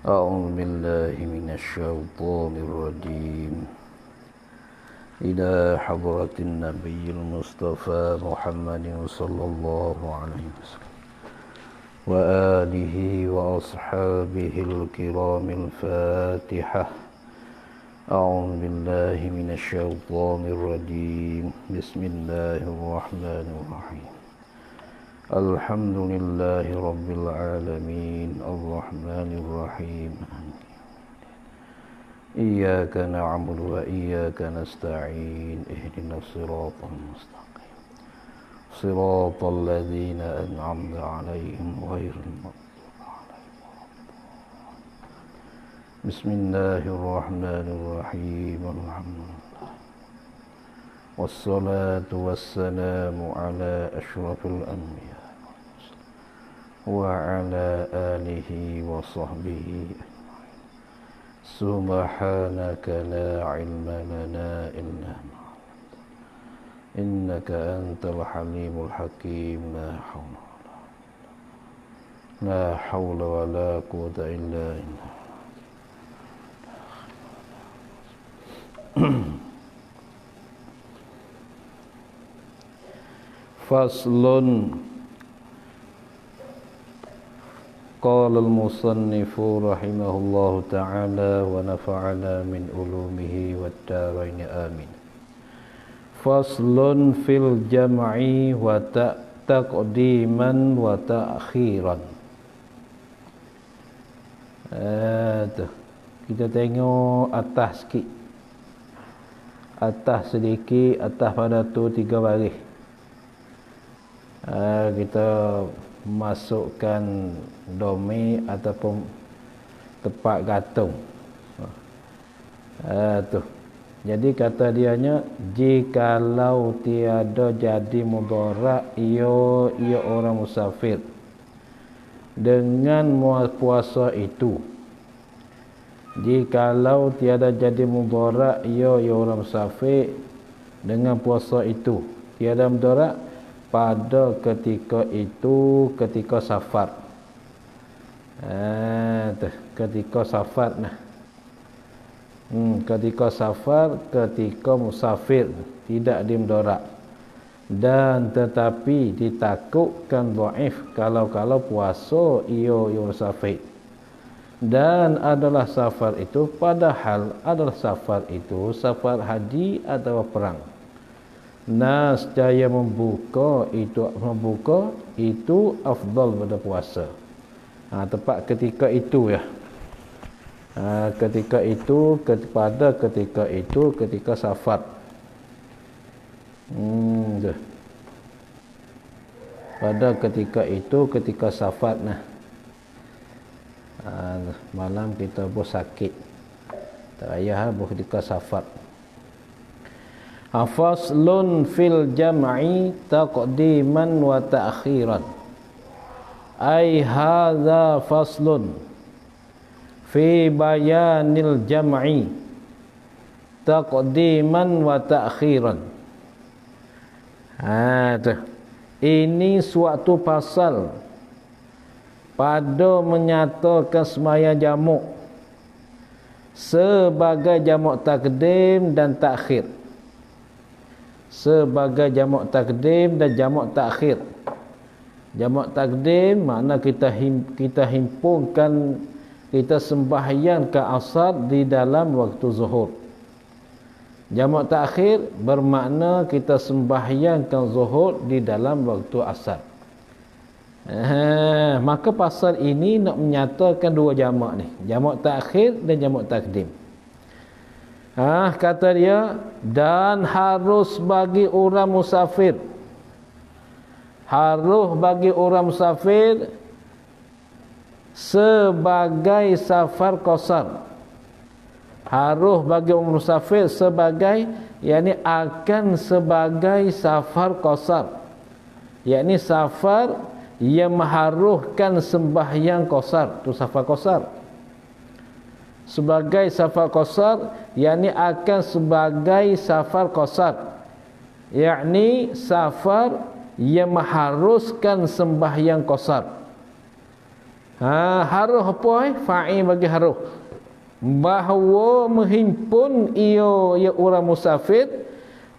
أعوذ بالله من الشيطان الرجيم إلى حضرة النبي المصطفى محمد صلى الله عليه وسلم وآله وأصحابه الكرام الفاتحة. أعوذ بالله من الشيطان الرجيم بسم الله الرحمن الرحيم الحمد لله رب العالمين الرحمن الرحيم إياك نعبد وإياك نستعين اهدنا الصراط المستقيم صراط الذين أنعمت عليهم غير المغضوب عليهم. بسم الله الرحمن الرحيم الحمد لله والصلاة والسلام على أشرف الأنبياء وعلى آله وصحبه أجمعين. سبحانك لا علم لنا إلا ما علمتنا إنك أنت الحليم الحكيم. لا حول ولا قوة إلا بالله. Faslun. Qala al-musannifu rahimahullahu ta'ala wa nafa'ana min ulumihi wad-darain amin. Faslun fil jam'i wa taqdiman wa ta'khiran. Kita tengok atas sikit. Atas sedikit, atas pada tu 3 baris. Kita masukkan domi ataupun tepat gantung. Tu. Jadi kata dianya, jikalau tiada jadi mudharat ia orang musafir dengan puasa itu. Jikalau tiada jadi mudharat ia orang musafir dengan puasa itu. Tiada mudharat pada ketika itu, ketika safar. Ketika safar nah. Ketika safar, ketika musafir tidak dimudarat. Dan tetapi ditakutkan dhaif kalau puasa ia musafir. Dan adalah safar itu, padahal adalah safar itu safar haji atau perang. Nascaya membuka itu afdal pada puasa. Tepat ketika itu ya. Ketika itu, ketika itu, ketika safar. Pada ketika itu, ketika safar nah. Malam kita sakit. Tak payah ketika safar. Faslun fil jam'i taqdiman wa ta'khiran. Ai hadza faslun fi bayanil jam'i taqdiman wa ta'khiran. Ini suatu pasal pada menyatakan sembahyang jamak sebagai jamak takdim dan takhir. Sebagai jamak takdim dan jamak takhir. Jamak takdim makna kita himpunkan, kita sembahyangkan asar di dalam waktu zuhur. Jamak takhir bermakna kita sembahyangkan zuhur di dalam waktu asar. Maka pasal ini nak menyatakan 2 jamak ni, jamak takhir dan jamak takdim. Kata dia, dan harus bagi orang musafir. Harus bagi orang musafir sebagai safar qasar. Harus bagi orang musafir sebagai, yakni akan sebagai safar qasar. Yakni safar yang mengharuskan sembahyang qasar, tu safar qasar. Sebagai safar qasar, yakni akan sebagai safar qasar, yakni safar yang mengharuskan sembahyang qasar. Haruh apa fa'il bagi haruh, bahawa menghimpun ia orang musafir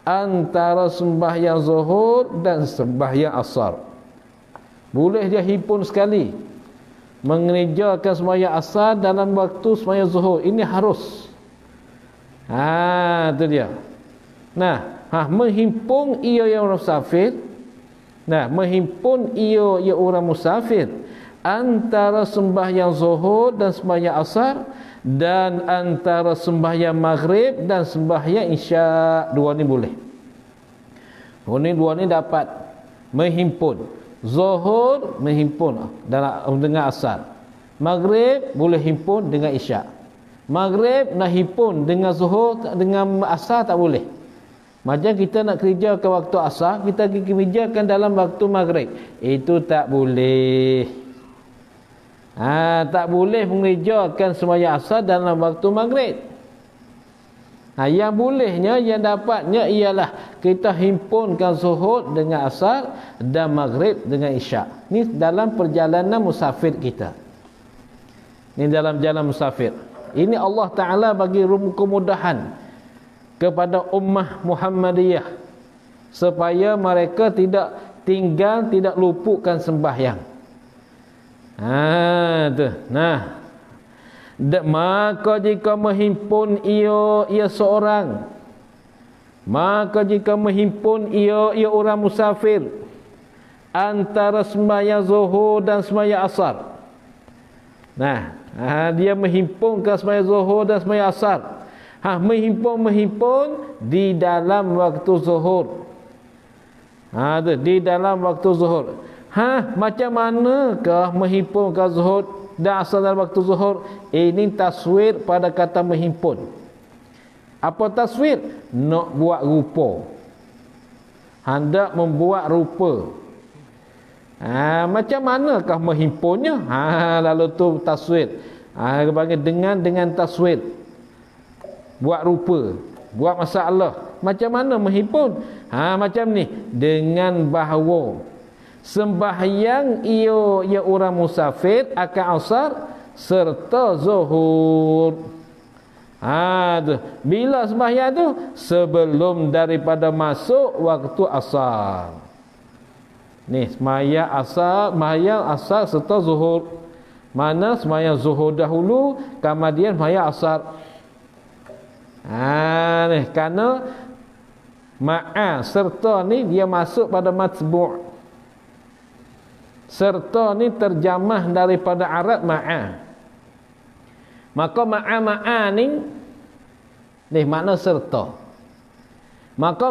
antara sembahyang zuhur dan sembahyang asar. Boleh dia himpun sekali mengerjakan sembahyang asar dalam waktu sembahyang zuhur. Ini harus. Itu dia. Nah, menghimpun ia yang orang musafir. Nah, menghimpun ia orang musafir antara sembahyang zuhur dan sembahyang asar, dan antara sembahyang maghrib dan sembahyang isyak. Dua ni boleh. Dua ni dapat menghimpun. Zuhur menghimpun dengan asar. Maghrib boleh himpun dengan isyak. Maghrib nak himpun dengan zuhur, dengan asar tak boleh. Macam kita nak kerjakan waktu asar, kita kerjakan dalam waktu maghrib, itu tak boleh. Tak boleh mengerjakan sembahyang asar dalam waktu maghrib. Yang bolehnya, yang dapatnya ialah kita himpunkan zuhur dengan asar dan maghrib dengan isyak. Ni dalam perjalanan musafir kita. Ni dalam jalan musafir. Ini Allah Ta'ala bagi kemudahan kepada ummah Muhammadiyah supaya mereka tidak tinggal, tidak luputkan sembahyang. Maka jika menghimpun ia seorang, maka jika menghimpun ia orang musafir antara sembahyang zuhur dan sembahyang asar. Dia menghimpunkan sembahyang zuhur dan sembahyang asar. Menghimpun di dalam waktu zuhur. Di dalam waktu zuhur. Macam manakah menghimpunkan zuhur dan asar dalam waktu zuhur? Ini taswir pada kata menghimpun. Apa taswir? Nak buat rupa. Hendak membuat rupa. Macam manakah menghimpunnya? Lalu tu taswir. Panggil dengan taswir. Buat rupa, buat masalah. Macam mana menghimpun? Macam ni, dengan bahawa sembahyang ia orang musafir akan asar serta zuhur. Bila sembahyang tu? Sebelum daripada masuk waktu asar. Ni sembahyang asar serta zuhur. Mana sembahyang zuhur dahulu, kemudian sembahyang asar. Kerana serta ni dia masuk pada matbu'. Serta ni terjemah daripada Arab Maka ni makna serta. Maka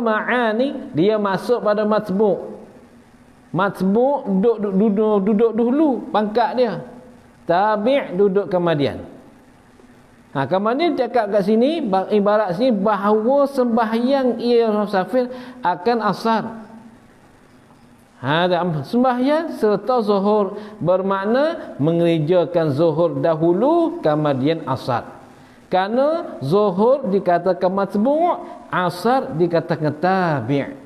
ni dia masuk pada matbu'. Matbu' duduk dulu pangkat dia. Tabi' duduk kemudian. Kemudian cakap kat sini, ibarat sini bahawa sembahyang ia musafir akan asar. Sembahyang serta zuhur, bermakna mengerjakan zuhur dahulu kemudian asar. Kerana zuhur dikatakan matbu', asar dikatakan tabi'.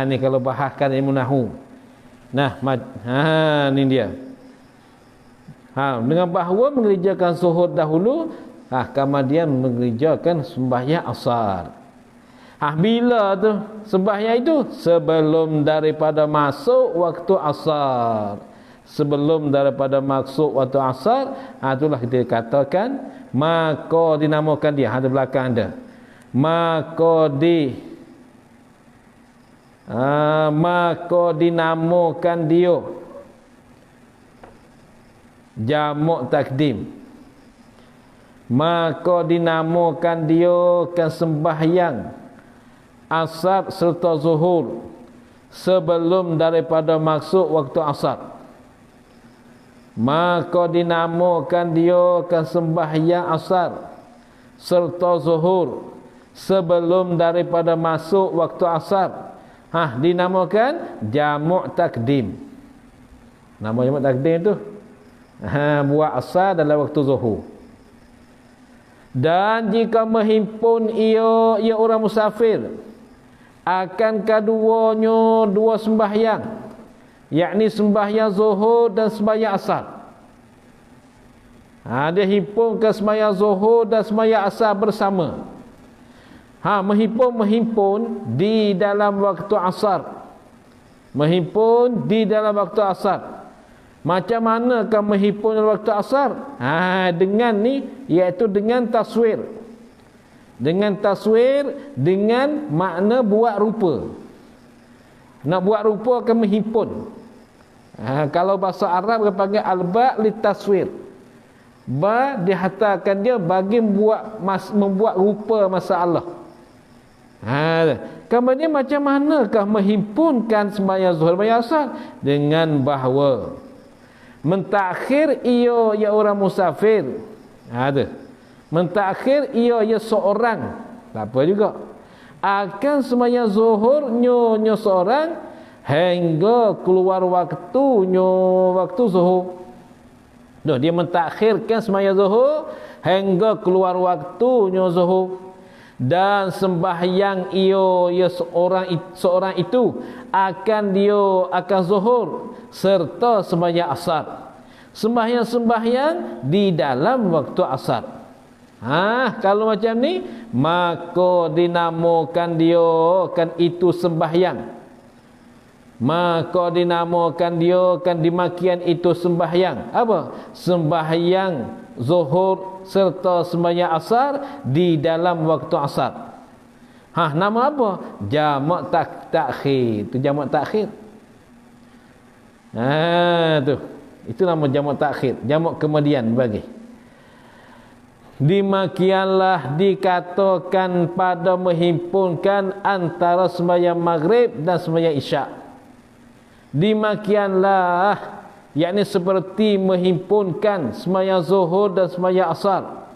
Ni kalau bahaskan ilmu nahwu. Ni dia. Dengan bahawa mengerjakan zuhur dahulu, kemudian mengerjakan sembahyang asar. Bila tu sembahyang itu? Sebelum daripada masuk waktu asar. Sebelum daripada masuk waktu asar, itulah kita katakan, maka dinamakan dia. Di belakang ada. Maka dinamakan dia jamak takdim. Maka dinamakan dia kan sembahyang asar serta zuhur sebelum daripada masuk waktu asar. Maka dinamakan dia kan sembahyang asar serta zuhur sebelum daripada masuk waktu asar. Dinamakan jamak takdim. Nama jamak takdim tu buat asar dalam waktu zuhur. Dan jika menghimpun ia orang musafir akan keduanya dua sembahyang, yakni sembahyang zuhur dan sembahyang asar. Dia himpunkan sembahyang zuhur dan sembahyang asar bersama. Menghimpun di dalam waktu asar. Menghimpun di dalam waktu asar. Macam manakah menghimpun dalam waktu asar? Dengan ni, iaitu dengan taswir. Dengan taswir, dengan makna buat rupa. Nak buat rupa akan menghimpun. Kalau bahasa Arab dia panggil al-ba' li taswir. Ba dihantarkan dia bagi membuat rupa masalah. Kemudian macam manakah menghimpunkan sembahyang zuhur dan asar? Dengan bahawa mentakhir ia orang musafir. Mentakhir ia seorang. Tak apa juga. Akan sembahyang zuhur nyonya seorang hingga keluar waktunya waktu zuhur. Dia mentakhirkan sembahyang zuhur hingga keluar waktunya zuhur. Dan sembahyang ia seorang itu akan zuhur serta sembahyang asar. Sembahyang di dalam waktu asar. Kalau macam ni, maka dinamakan dia kan itu sembahyang. Maka dinamakan dia kan dimakian itu sembahyang. Apa? Sembahyang zuhur serta sembahyang asar di dalam waktu asar. Nama apa? Jamak takhir. Itu jamak takhir. Itu nama jamak takhir. Jamak kemudian bagi. Demikianlah dikatakan pada menghimpunkan antara sembahyang maghrib dan sembahyang isyak. Demikianlah, yakni seperti menghimpunkan sembahyang zuhur dan sembahyang asar.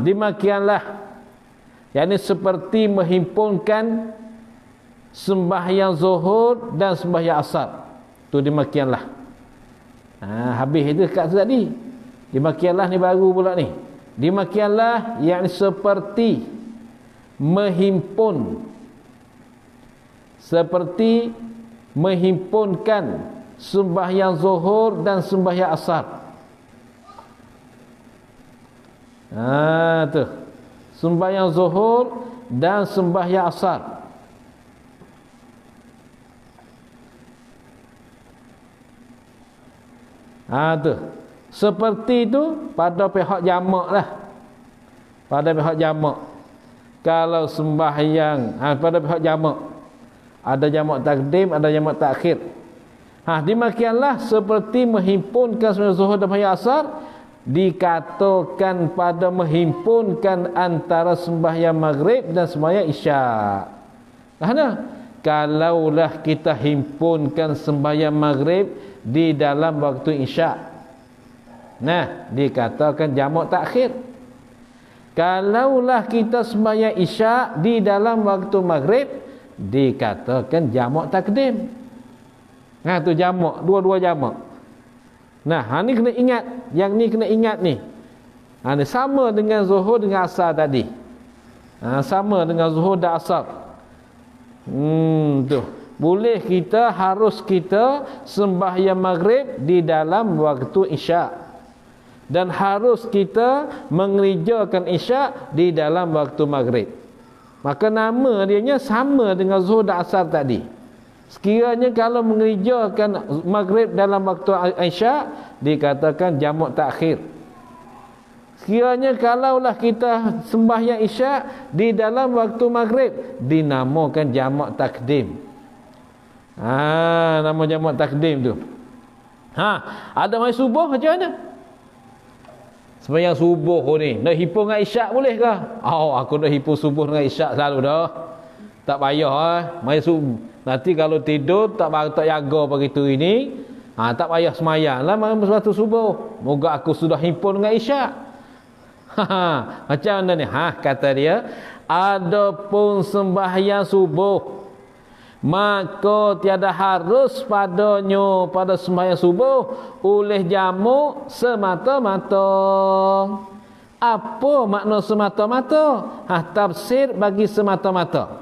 Demikianlah, yakni seperti menghimpunkan sembahyang zuhur dan sembahyang asar. Tu demikianlah. Habis itu kat tadi. Demikianlah ni baru pula ni. Demikianlah, yakni seperti menghimpunkan sembahyang zuhur dan sembahyang asar. Tu sembahyang zuhur dan sembahyang asar. Tu seperti itu pada pihak jamak lah. Pada pihak jamak. Kalau sembahyang pada pihak jamak, ada jamak takdim, ada jamak takhir. Demikianlah seperti menghimpunkan sembahyang zuhur dan sembahyang asar, dikatakan pada menghimpunkan antara sembahyang maghrib dan sembahyang isyak. Kalaulah kita himpunkan sembahyang maghrib di dalam waktu isyak, dikatakan jamak takhir. Kalaulah kita sembahyang isyak di dalam waktu maghrib, dikatakan jamak takdim. Tu jamak, dua-dua jamak. Ni kena ingat, yang ni kena ingat ni. Ni sama dengan zuhur dengan asar tadi. Sama dengan zuhur dan asar. Tu. Boleh harus kita sembahyang maghrib di dalam waktu isyak. Dan harus kita mengerjakan isyak di dalam waktu maghrib. Maka nama dianya sama dengan zuhur dan asar tadi. Sekiranya kalau mengerjakan maghrib dalam waktu isyak, dikatakan jamak takhir. Sekiranya kalaulah kita sembahyang isyak di dalam waktu maghrib, dinamakan jamak takdim. Nama jamak takdim tu. Ada mai subuh macam mana? Sembahyang subuh ni nak himpun dengan isyak boleh ke? Aku nak himpun subuh dengan isyak selalu dah. Tak payah mai subuh. Nanti kalau tidur tak jaga pagi tu ini, tak payah semayang lah waktu subuh. Moga aku sudah himpun dengan isyak. Macam mana ni? Kata dia, adapun sembahyang subuh, maka tiada harus padanya pada sembahyang subuh oleh jamak semata-mata. Apa makna semata-mata? Tafsir bagi semata-mata.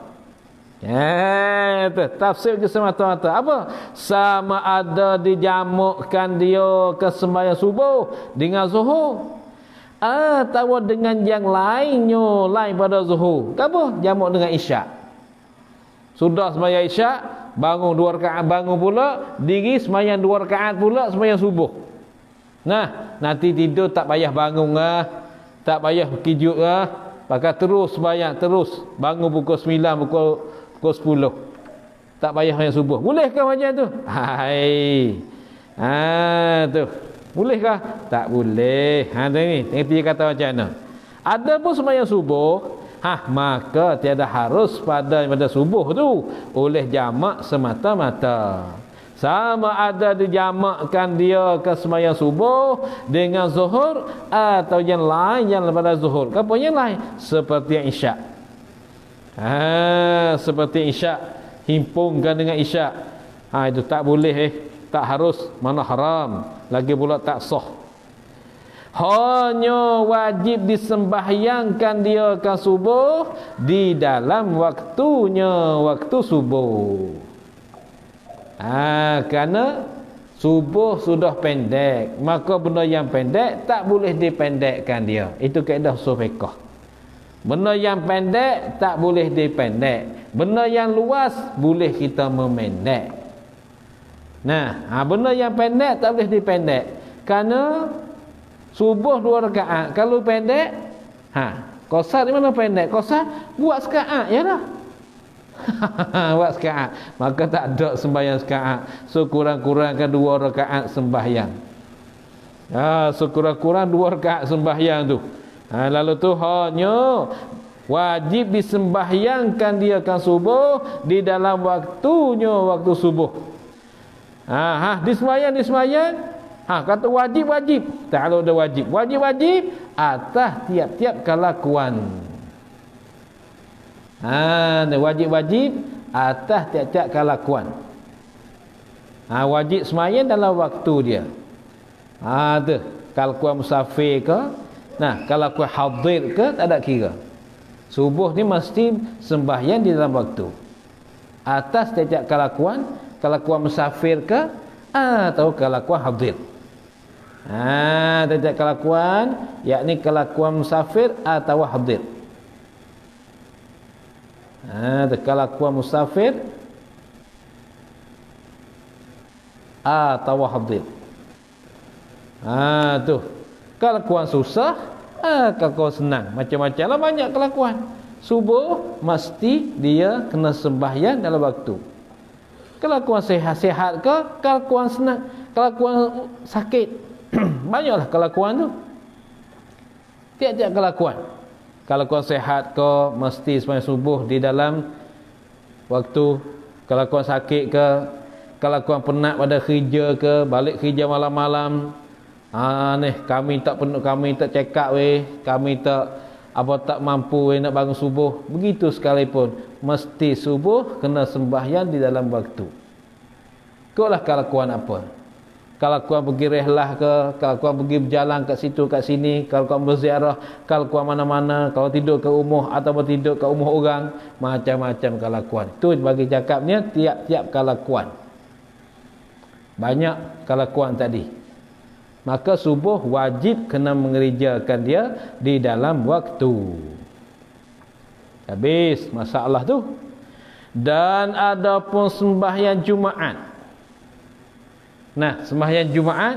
Tu tafsir je semata-mata. Apa? Sama ada dijamukkan dia ke sembahyang subuh dengan zuhur, atau dengan yang lainnya lain pada zuhur. Apa? Jamuk dengan isyak. Sudah sembahyang isyak, bangun 2 rakaat, bangun pula diri sembahyang 2 rakaat pula sembahyang subuh. Nah, nanti tidur tak payah bangun tak payah kejut pakai terus sembahyang, terus bangun pukul 9, pukul 10. Tak payah sembahyang subuh. Bolehkah macam tu? Hai. Tu. Bolehkah? Tak boleh. Ni dia kata macam mana. Ada pun sembahyang subuh, maka tiada harus pada subuh tu oleh jamak semata-mata. Sama ada dijamakkan dia ke sembahyang subuh dengan zuhur atau yang lain yang daripada zuhur. Apa yang lain? Seperti yang isyak. Seperti isyak, himpunkan dengan isyak. Itu tak boleh tak harus, mana haram, lagi pula tak sah. Hanya wajib disembahyangkan dia ke subuh di dalam waktunya, waktu subuh. Kerana subuh sudah pendek, maka benda yang pendek tak boleh dipendekkan dia. Itu kaedah usul fiqh. Benda yang pendek tak boleh dipendek, benda yang luas boleh kita memendek. Benda yang pendek tak boleh dipendek. Kerana subuh 2 rakaat, kalau pendek, qasar di mana pendek? Qasar buat sekaat je dah. Buat sekaat, maka tak ada sembahyang sekaat. So kurang-kurangkan 2 rakaat sembahyang. Sekurang-kurang 2 rakaat sembahyang tu. Lalu tu hanya wajib disembahyangkan dia kan subuh di dalam waktunya, waktu subuh. Disembahyang. Kata wajib. Tak ada wajib. Wajib atas tiap-tiap kelakuan. Wajib atas tiap-tiap kelakuan. Wajib sembahyang dalam waktu dia. Tu kelakuan musafir ke, kelakuan hadir ke, tak ada kira. Subuh ni mesti sembahyang di dalam waktu. Atas tiap-tiap kelakuan musafir ke atau kelakuan hadir. Tiap-tiap kelakuan, yakni kelakuan musafir atau hadir. Kelakuan musafir atau hadir. Tu kelakuan susah, kelakuan senang, macam-macam lah, banyak kelakuan. Subuh mesti dia kena sembahyang dalam waktu. Kelakuan sehat-sehat ke, kelakuan senang, kelakuan sakit, banyaklah kelakuan tu. Tiap-tiap kelakuan sehat ke mesti sembahyang subuh di dalam waktu. Kelakuan sakit ke, kelakuan penat pada kerja ke, balik kerja malam-malam, kami tak check up kami tak mampu nak bangun subuh, begitu sekalipun mesti subuh kena sembahyang di dalam waktu. Ikutlah kelakuan apa. Kelakuan pergi rehlah ke, kelakuan pergi berjalan kat situ kat sini, kelakuan berziarah, kelakuan mana-mana, kalau tidur ke rumah atau tidur ke rumah orang, macam-macam kelakuan. Itu bagi cakapnya tiap-tiap kelakuan. Banyak kelakuan tadi. Maka subuh wajib kena mengerjakan dia di dalam waktu. Habis masalah tu. Dan ada pun sembahyang Jumaat. Sembahyang Jumaat,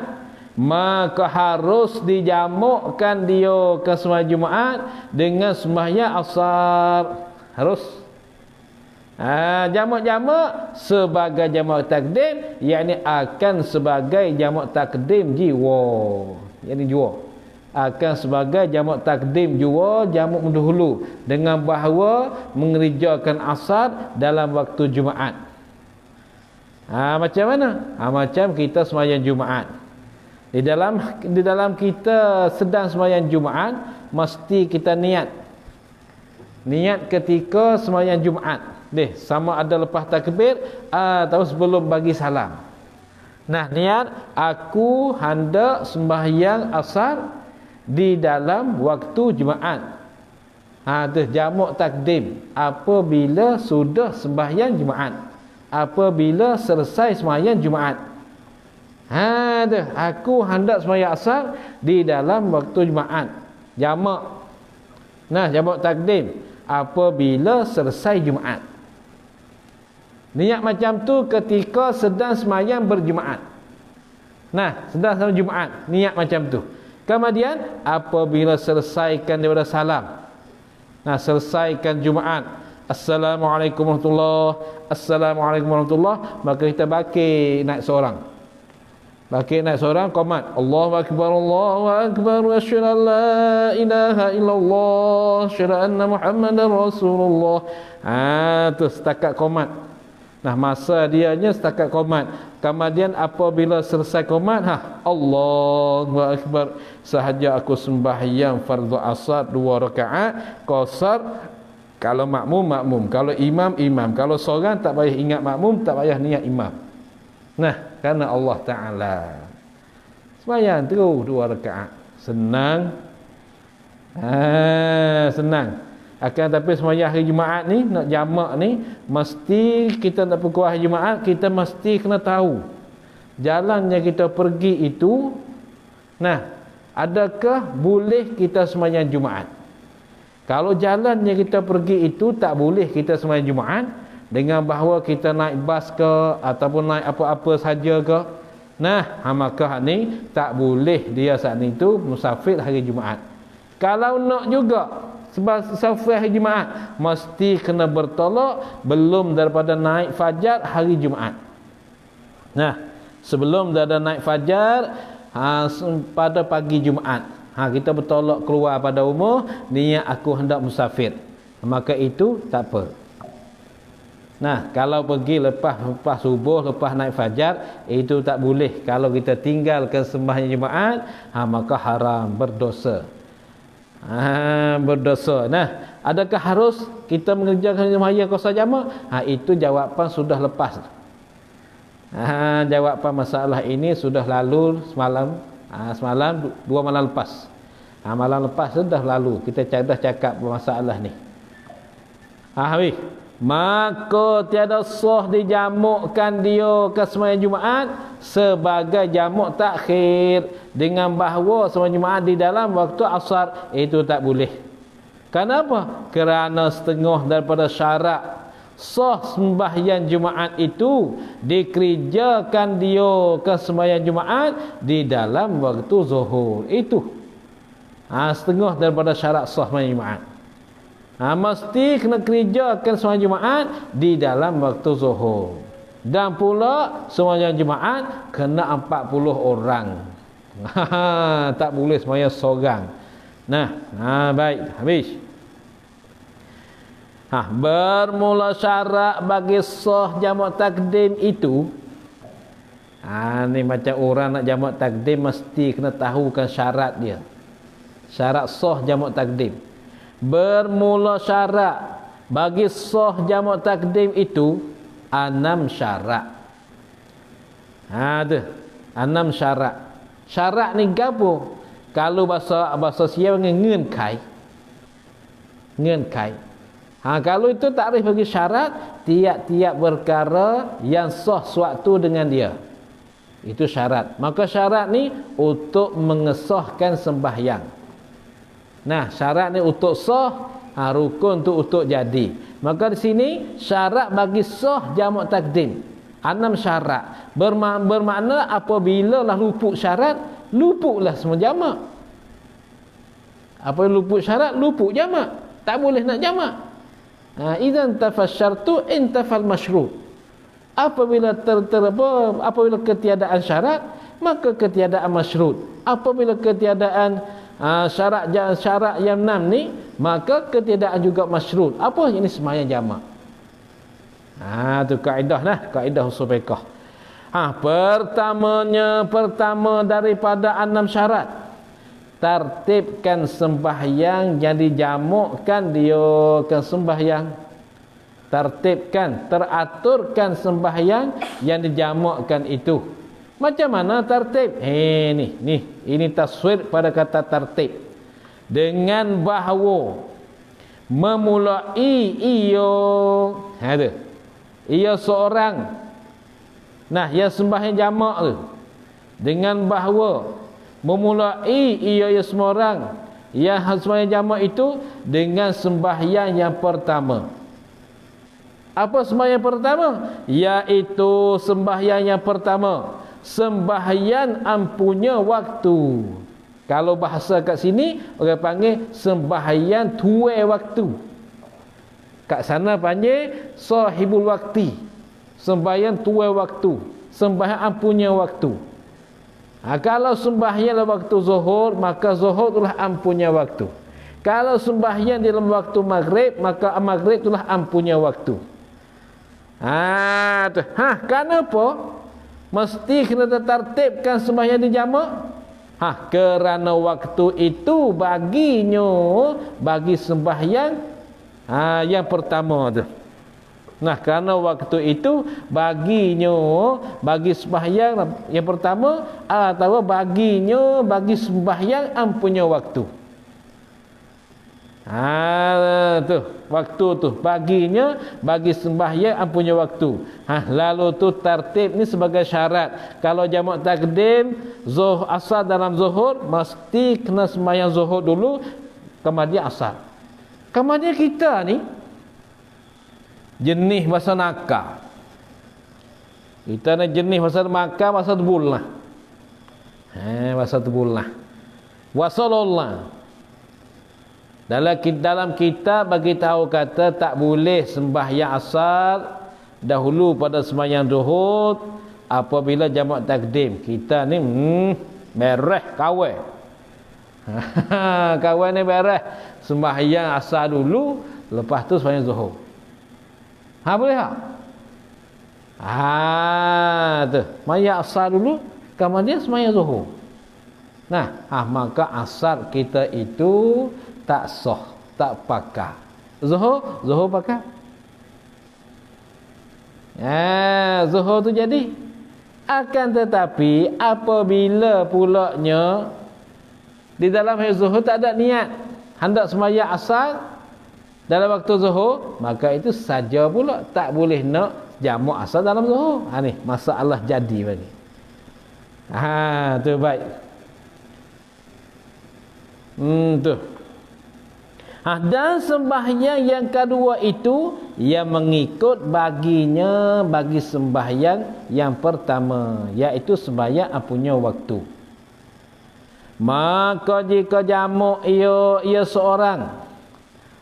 maka harus dijamukkan dia ke sembahyang Jumaat dengan sembahyang asar. Harus. Jamak-jamak sebagai jamak takdim, yakni akan sebagai jamak takdim jiwa, yakni jiwa akan sebagai jamak takdim jiwa, jamak mendahulu, dengan bahawa mengerjakan asar dalam waktu Jumaat. Macam mana? Macam kita sembahyang Jumaat, di dalam kita sedang sembahyang Jumaat, mesti kita niat ketika sembahyang Jumaat. Sama ada lepas takbir atau sebelum bagi salam. Niat aku hendak sembahyang asar di dalam waktu Jumaat. Tu jamak takdim apabila sudah sembahyang Jumaat, apabila selesai sembahyang Jumaat. Tu aku hendak sembahyang asar di dalam waktu Jumaat. Jamak. Nah, jamak takdim apabila selesai Jumaat. Niat macam tu ketika sedang sembahyang berjumaat. Nah, sedang sembahyang Jumaat, niat macam tu. Kemudian apabila selesaikan daripada salam. Nah, selesaikan Jumaat. Assalamualaikum warahmatullahi. Assalamualaikum warahmatullahi. Maka kita bakir naik seorang. Bakir naik seorang, qomat. Allahu akbar, Allahu akbar. Asyhadu an la ilaha illallah. Asyhadu anna Muhammadar Rasulullah. Tu setakat qomat. Nah, masa dianya setakat qomat. Kemudian apabila selesai qomat, Allahu akbar. Sahaja aku sembahyang fardu asar 2 rakaat, qasar. Kalau makmum, kalau imam. Kalau seorang tak payah ingat makmum, tak payah niat imam. Nah, kerana Allah Ta'ala sembahyang terus 2 rakaat. Senang. Senang. Akan tapi sembahyang hari Jumaat ni, nak jamak ni, mesti kita nak pergi hari Jumaat, kita mesti kena tahu jalan yang kita pergi itu. Nah, adakah boleh kita sembahyang Jumaat? Kalau jalan yang kita pergi itu tak boleh kita sembahyang Jumaat, dengan bahawa kita naik bas ke ataupun naik apa-apa saja ke, nah, maka ni tak boleh dia saat itu musafir hari Jumaat. Kalau nak juga sebab musafir hari Jumaat, mesti kena bertolak belum daripada naik fajar hari Jumaat. Nah, sebelum daripada naik fajar pada pagi Jumaat, kita bertolak keluar pada rumah, niat aku hendak musafir, maka itu tak apa. Nah, kalau pergi lepas subuh, lepas naik fajar, itu tak boleh. Kalau kita tinggalkan sembahyang Jumaat, maka haram, berdosa. Berdosa. Nah, adakah harus kita mengerjakan sembahyang qasar jamak? Itu jawapan sudah lepas. Jawapan masalah ini sudah lalu semalam. Semalam 2 malam lepas. Malam lepas sudah lalu. Kita dah cakap masalah ni. Habis. Maka tiada sah dijamukkan dia ke sembahyang Jumaat sebagai jamuk takhir, dengan bahawa sembahyang Jumaat di dalam waktu asar itu tak boleh. Kenapa? Kerana setengah daripada syarat sah sembahyang Jumaat itu dikerjakan dia ke sembahyang Jumaat di dalam waktu zuhur. Itu setengah daripada syarat sah sembahyang Jumaat. Mesti kena kerjakan sembahyang Jumaat di dalam waktu zuhur. Dan pula sembahyang Jumaat kena 40 orang. Tak boleh sembahyang seorang. Nah, baik, habis. Bermula syarat bagi sah jamak takdim itu. Ni macam orang nak jamak takdim mesti kena tahukan syarat dia. Syarat sah jamak takdim. Bermula syarat bagi sah jamak takdim itu 6 syarat. Tu 6 syarat. Syarat ni gapo? Kalau bahasa Sia panggil ngenkai. Ngenkai. Kalau itu takrif bagi syarat, tiap-tiap perkara yang sah suatu dengan dia. Itu syarat. Maka syarat ni untuk mengesahkan sembahyang. Nah, syarat ni untuk sah, rukun tu untuk jadi. Maka di sini syarat bagi sah jamak takdim 6 syarat. Bermakna apabila lah luput syarat, luputlah semua jamak. Apabila luput syarat, luput jamak. Tak boleh nak jamak. Idzan tafasyartu intafal masyrut. Apabila apabila ketiadaan syarat, maka ketiadaan masyrut. Apabila ketiadaan syarat yang 6 ni, maka ketiadaan juga masyrut. Apa ini sembahyang jamak? Tu kaedah lah, kaedah usul fiqh. Pertama daripada 6 syarat, tertibkan sembahyang yang dijamukkan dia ke sembahyang. Tertibkan, teraturkan sembahyang yang dijamukkan itu. Macam mana tertib? Ini taswir pada kata tertib. Dengan bahawa memulai ia tu. Ia seorang. Nah, ia sembahyang jamak tu dengan bahawa memulai ia semua orang yang sembahyang jamak itu dengan sembahyang yang pertama. Apa sembahyang pertama? Iaitu sembahyang yang pertama, sembahyang ampunya waktu. Kalau bahasa kat sini orang panggil sembahyang tuai waktu. Kat sana panggil sahibul wakti, sembahyang tuai waktu, sembahyang ampunya waktu. Kalau sembahyang dalam waktu zuhur, maka zuhur itulah ampunya waktu. Kalau sembahyang dalam waktu maghrib, maka maghrib itulah ampunya waktu. Kenapa mesti kena tertibkan sembahyang di jamak? Kerana waktu itu bagi sembahyang yang pertama tu. Nah, kerana waktu itu bagi sembahyang yang pertama atau bagi sembahyang ampunya waktu. Tu waktu tu bagi sembahyang ampunya waktu. Lalu tu tertib ni sebagai syarat. Kalau jamak takdim asar dalam zuhur, mesti kena sembahyang zuhur dulu, kemudian asar. Kemudian kita ni jenis bahasa nakal. Kita ni jenis bahasa nakal, bahasa tebulah. Bahasa tebulah. Wasallallahu. Dalam kitab bagi tahu kata tak boleh sembahyang asar dahulu pada sembahyang zuhur apabila jamak takdim. Kita ni bereh kawan. Kawan ni bereh sembahyang asar dulu, lepas tu sembahyang zuhur. Boleh tak? Tu. Sembahyang asar dulu, kemudian sembahyang zuhur. Nah, maka asar kita itu tak sah, tak pakai. Zuhur pakai. Zuhur tu jadi. Akan tetapi apabila pulaknya di dalam hari zuhur tak ada niat hendak sembahyang asar dalam waktu zuhur, maka itu saja pula tak boleh nak jamak asar dalam zuhur. Ni masalah jadi bagi. Tu baik. Tu. Dan sembahyang yang kedua itu yang mengikut bagi sembahyang yang pertama, iaitu sembahyang ampunya waktu. Maka jika jamak ia seorang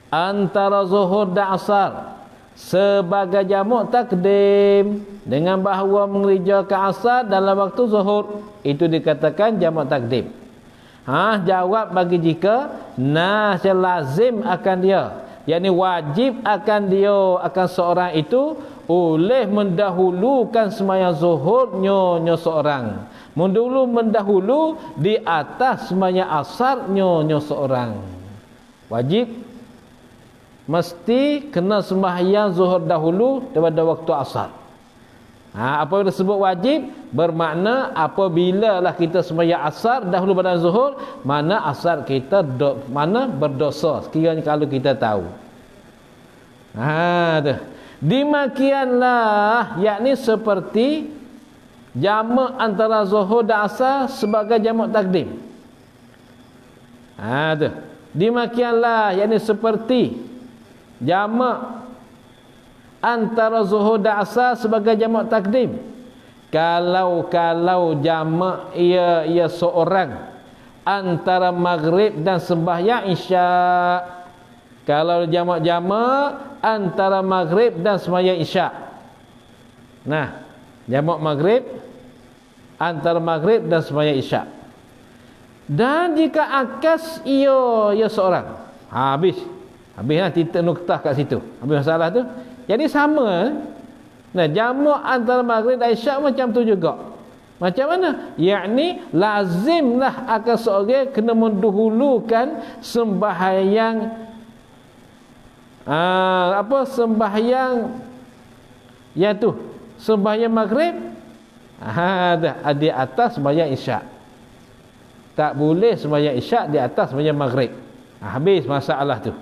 antara zuhur dan asar sebagai jamak takdim dengan bahawa mengerjakan asar dalam waktu zuhur, itu dikatakan jamak takdim. Jawab bagi jika lazim akan dia, yakni wajib akan dia, akan seorang itu oleh mendahulukan sembahyang zuhurnya seorang, mendahulu di atas sembahyang asarnya seorang. Wajib mesti kena sembahyang zuhur dahulu daripada waktu asar. Apa yang disebut wajib bermakna apabila lah kita sembahyang asar dahulu pada zuhur, mana asar kita mana berdosa sekiranya kalau kita tahu. Demikianlah, yakni seperti jamak antara zuhur dan asar sebagai jamak takdim. Demikianlah, yakni seperti jamak antara zuhur dan asar sebagai jamak takdim. Kalau jamak ia seorang antara maghrib dan sembahyang isya. Kalau jamak antara maghrib dan sembahyang isya. Nah, jamak maghrib antara maghrib dan sembahyang isya. Dan jika akas ia seorang, habislah titik noktah kat situ. Habis masalah tu. Jadi sama. Nah, jamak antara maghrib dan isyak macam tu juga. Macam mana? Yakni lazimlah akan seorang kena mendahulukan sembahyang sembahyang iaitu sembahyang maghrib di atas sembahyang isyak. Tak boleh sembahyang isyak di atas sembahyang maghrib. Habis masalah tu.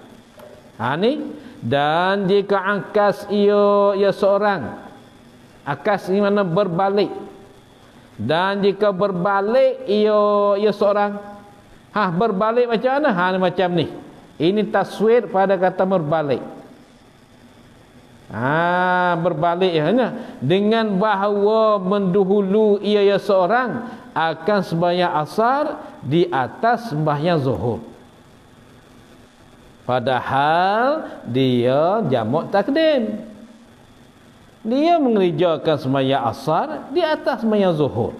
Ni dan jika akas ia seorang, akas ni mana berbalik, dan jika berbalik ia seorang, berbalik macam mana? Ni macam ni. Ini taswir pada kata berbalik. Berbalik dengan bahawa mendahulu ia seorang akan sembahyang asar di atas sembahyang zuhur. Padahal dia jamak takdim. Dia mengerjakan sembahyang asar di atas sembahyang zuhur.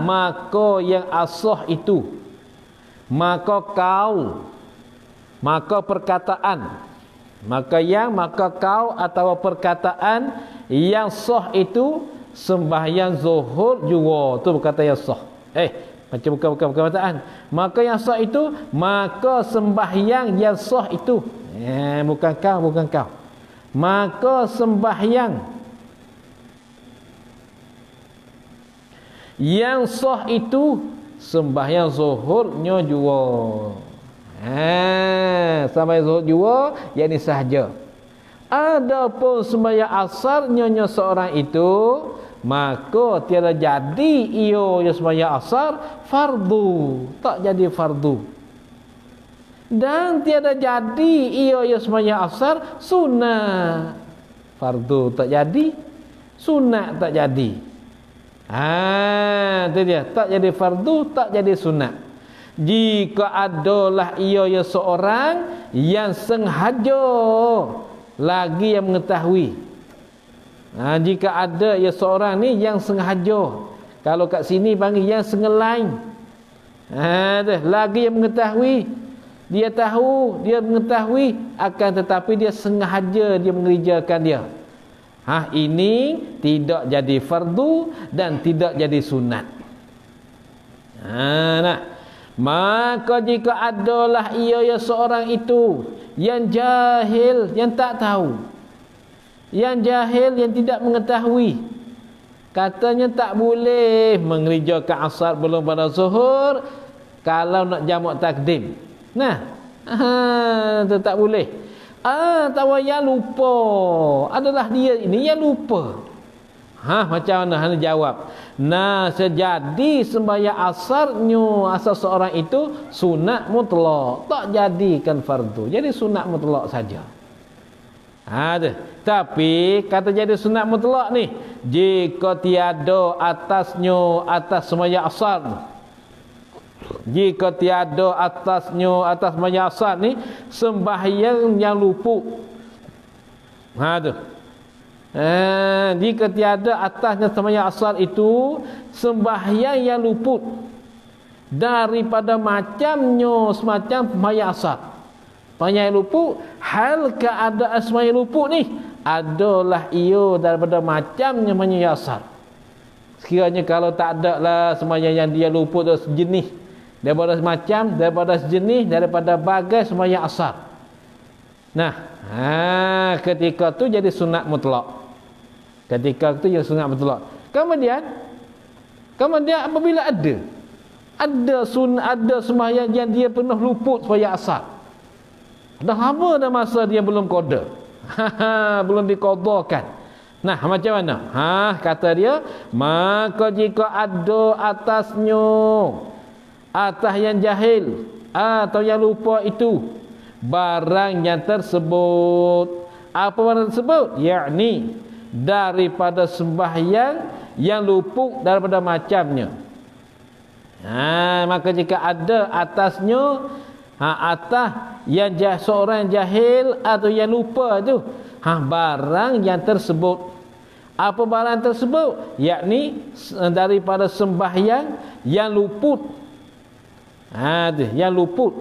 Maka yang asah itu, maka kau, maka perkataan, maka kau atau perkataan yang sah itu sembahyang zuhur juga. Tu berkata yang sah. Macam bukan perkataan. Maka yang sah itu, maka sembahyang yang sah itu. Bukan kau. Maka sembahyang yang sah itu sembahyang zuhurnya juga. Sembahyang zuhur juga, yang ini sahaja. Adapun sembahyang asarnya seorang itu, maka tiada jadi ia sembahyang asar fardu, tak jadi fardu. Dan tiada jadi ia sembahyang asar sunat. Fardu tak jadi, sunat tak jadi. Itu dia, tak jadi fardu, tak jadi sunat. Jika adalah ia seorang yang sengaja lagi yang mengetahui. Jika ada ia seorang ni yang sengaja, kalau kat sini panggil yang sengelain. Lagi yang mengetahui, dia tahu, dia mengetahui, akan tetapi dia sengaja dia mengerjakan dia. Ini tidak jadi fardu dan tidak jadi sunat. Maka jika adalah ia seorang itu yang jahil, yang tak tahu, yang jahil, yang tidak mengetahui, katanya tak boleh mengerjakan asar belum pada zuhur kalau nak jamak takdim. Itu tak boleh. Tahu yang lupa, adalah dia ini yang lupa. Macam mana Hana jawab? Sejadi sembahyang asarnya asal seorang itu sunat mutlak, tak jadikan fardu, jadi sunat mutlak saja. Tapi kata jadi sunat mutlak ni, jika tiada atasnya atas sembahyang asar, jika tiada atasnya atas sembahyang asar ni sembahyang yang luput. Jika tiada atasnya sembahyang asar itu sembahyang yang luput daripada macamnya semacam sembahyang asar. Sembahyang luput, hal keadaan sembahyang luput ni adalah ia daripada macamnya sembahyang asar. Sekiranya kalau tak ada lah sembahyang yang dia luput dari sejenis, daripada macam, daripada sejenis, daripada bagai sembahyang asar. Ketika tu jadi sunat mutlak. Ketika itu jadi sunat mutlak. Kemudian apabila ada sembahyang yang dia pernah luput sembahyang asar, dah lama dah masa dia belum qada, belum diqadakan. Macam mana? Kata dia, maka jika ada atasnya, atas yang jahil atau yang lupa itu barang yang tersebut. Apa barang tersebut? Yakni daripada sembahyang yang luput daripada macamnya. Maka jika ada atasnya, atas yang seorang jahil atau yang lupa tu, barang yang tersebut. Apa barang tersebut? Yakni daripada sembahyang yang luput. Yang luput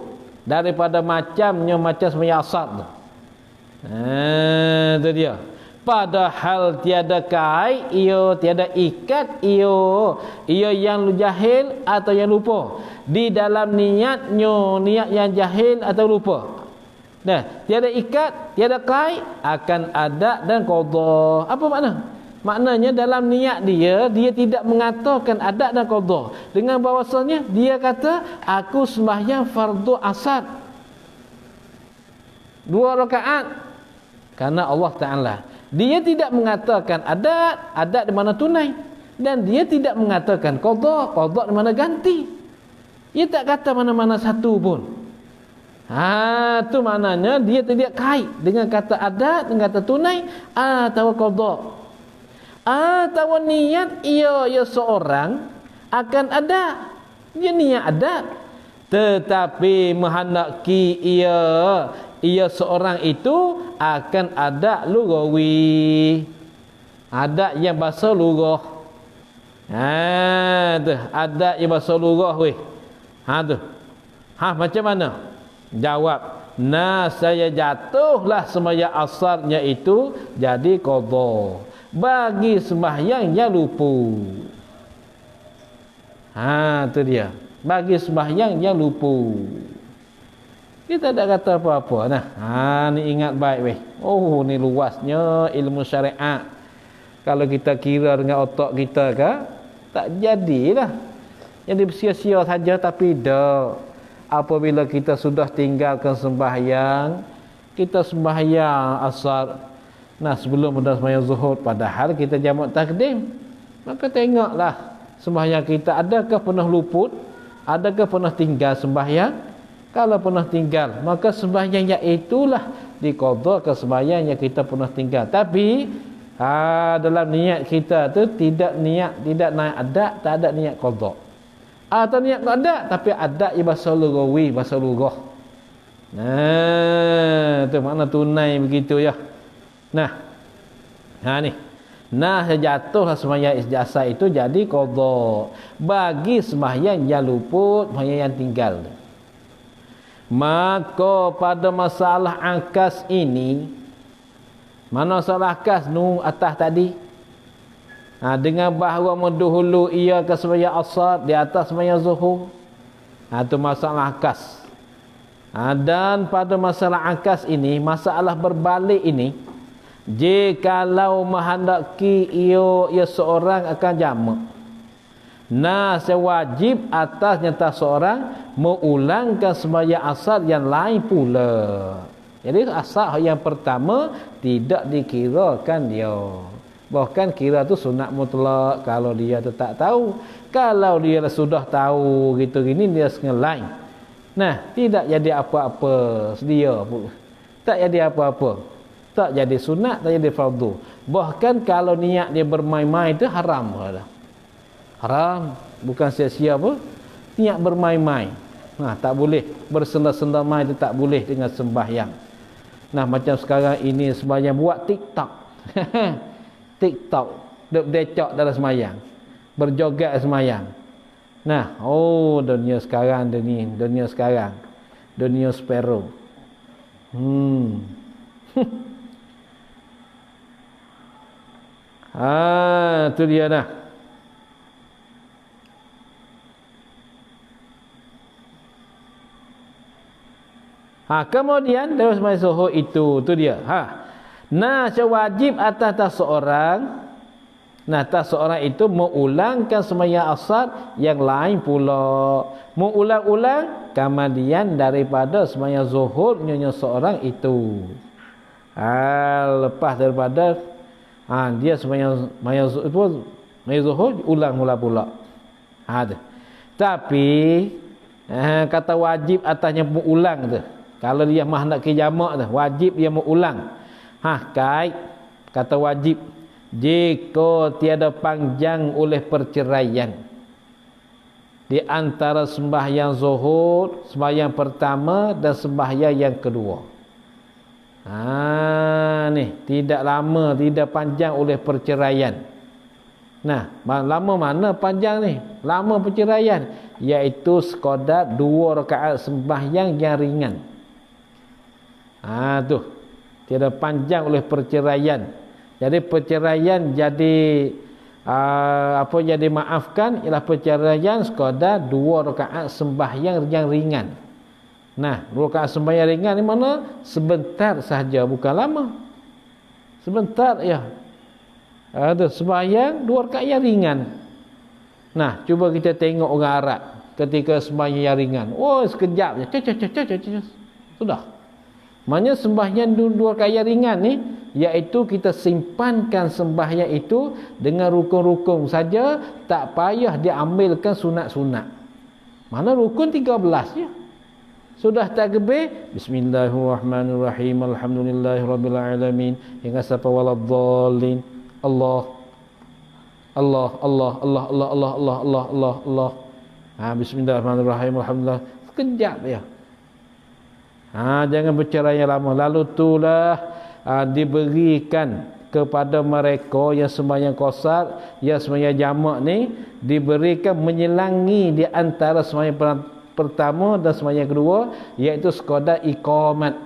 daripada macamnya, macam sembahyang asar tu. Itu dia. Padahal tiada kait ia, tiada ikat ia yang jahil atau yang lupa di dalam niatnya, niat yang jahil atau lupa. Tiada ikat, tiada kait, akan ada dan qada. Apa makna? Maknanya dalam niat dia tidak mengatakan ada dan qada, dengan bahawasanya dia kata aku sembahyang fardu asar. 2 rakaat. Karena Allah Ta'ala, dia tidak mengatakan adat di mana tunai, dan dia tidak mengatakan qada di mana ganti. Dia tak kata mana-mana satu pun. Tu maknanya dia tidak kait dengan kata adat, dengan kata tunai atau qada. Atau niat ia seorang akan ada. Dia niat adat, tetapi menghendaki ia seorang itu akan ada lugawi, ada yang bahasa lugah. Tu ada yang bahasa lugah weh. Tu. Macam mana? Jawab, saya jatuhlah sembahyang asarnya itu jadi qada bagi sembahyang yang lupa. Tu dia. Bagi sembahyang yang lupa. Kita tak kata apa-apa. Ni ingat baik weh. Ni luasnya ilmu syariat. Kalau kita kira dengan otak kita ke, tak jadilah. Jadi sia-sia saja, tapi dah. Apabila kita sudah tinggalkan sembahyang, kita sembahyang asar. Sebelum dah sembahyang zuhur, padahal kita jamak takdim. Maka tengoklah sembahyang kita, adakah pernah luput? Adakah pernah tinggal sembahyang? Kalau pernah tinggal, maka sembahyang yang itulah diqada ke sembahyang yang kita pernah tinggal. Tapi dalam niat kita tu tidak naik adat, tak ada niat qada. Atau niat qada tapi adat yang bahasa lugawi, bahasa lugah. Tu makna tunai begitu ya. Ni. Jatuhlah sembahyang ijazah itu jadi qada bagi sembahyang yang luput, sembahyang yang tinggal. Maka pada masalah angkas ini, mana masalah angkas atas tadi, dengan bahawa mendahulu ia ke sembahyang asar di atas sembahyang zuhur, itu masalah angkas. Dan pada masalah angkas ini, masalah berbalik ini, jikalau menghendaki ia seorang akan jamak, sewajib atasnya tak seorang mengulangkan sembahyang asar yang lain pula. Jadi asar yang pertama tidak dikirakan dia. Bahkan kira tu sunat mutlak kalau dia tu tak tahu. Kalau dia sudah tahu gitu gini, dia sengelai. Tidak jadi apa-apa sedia pula. Tak jadi apa-apa. Tak jadi sunat, tak jadi fardu. Bahkan kalau niat dia bermain-main itu haram. Haram, bukan sia-sia apa. Niat bermain-main. Tak boleh. Bersenda-senda main itu tak boleh dengan sembahyang. Macam sekarang ini sembahyang buat TikTok. TikTok. Decok dalam sembahyang. Berjoget sembahyang. Dunia sekarang ni. Dunia sekarang. Dunia sparrow. Tu dia dah. Kemudian dalam sembahyang zuhur itu dia. Wajib atas seorang, tak seorang itu mengulangkan sembahyang asar yang lain pula. Mengulang-ulang kemudian daripada sembahyang zuhur nyonya seorang itu. Lepas daripada dia sembahyang zuhur ulang mula pula. Tapi kata wajib atasnya mengulang tu. Kalau dia mah nak ke jamak tu, wajib dia mengulang. Kait kata wajib jika tiada panjang oleh perceraian di antara sembahyang zuhur, sembahyang pertama dan sembahyang yang kedua. Tidak lama, tidak panjang oleh perceraian. Lama mana panjang ni? Lama perceraian, iaitu sekadar 2 rakaat sembahyang yang ringan. Tiada panjang oleh perceraian. Jadi perceraian jadi jadi maafkan ialah perceraian sekadar 2 rakaat sembahyang yang ringan. 2 rakaat sembahyang ringan ni mana? Sebentar sahaja, bukan lama. Sebentar ya. Sembahyang 2 rakaat yang ringan. Cuba kita tengok orang Arab ketika sembahyang yang ringan. Sekejap je. Sudah. Maknanya sembahyang dua rakaat ringan ni, iaitu kita simpankan sembahyang itu dengan rukun-rukun saja, tak payah diambilkan sunat-sunat. Mana rukun 13 je. Sudah takbir, bismillahirrahmanirrahim, alhamdulillahirabbil alamin, hingga sampai waladdallin. Allah Allah Allah Allah Allah Allah Allah Allah Allah Allah. Bismillahirrahmanirrahim, alhamdulillah. Sekejap ya. Jangan bercerai yang lama. Lalu itulah diberikan kepada mereka yang sembahyang qasar, yang sembahyang jamak ni, diberikan menyelangi di antara sembahyang pertama dan sembahyang kedua, iaitu sekadar iqamat.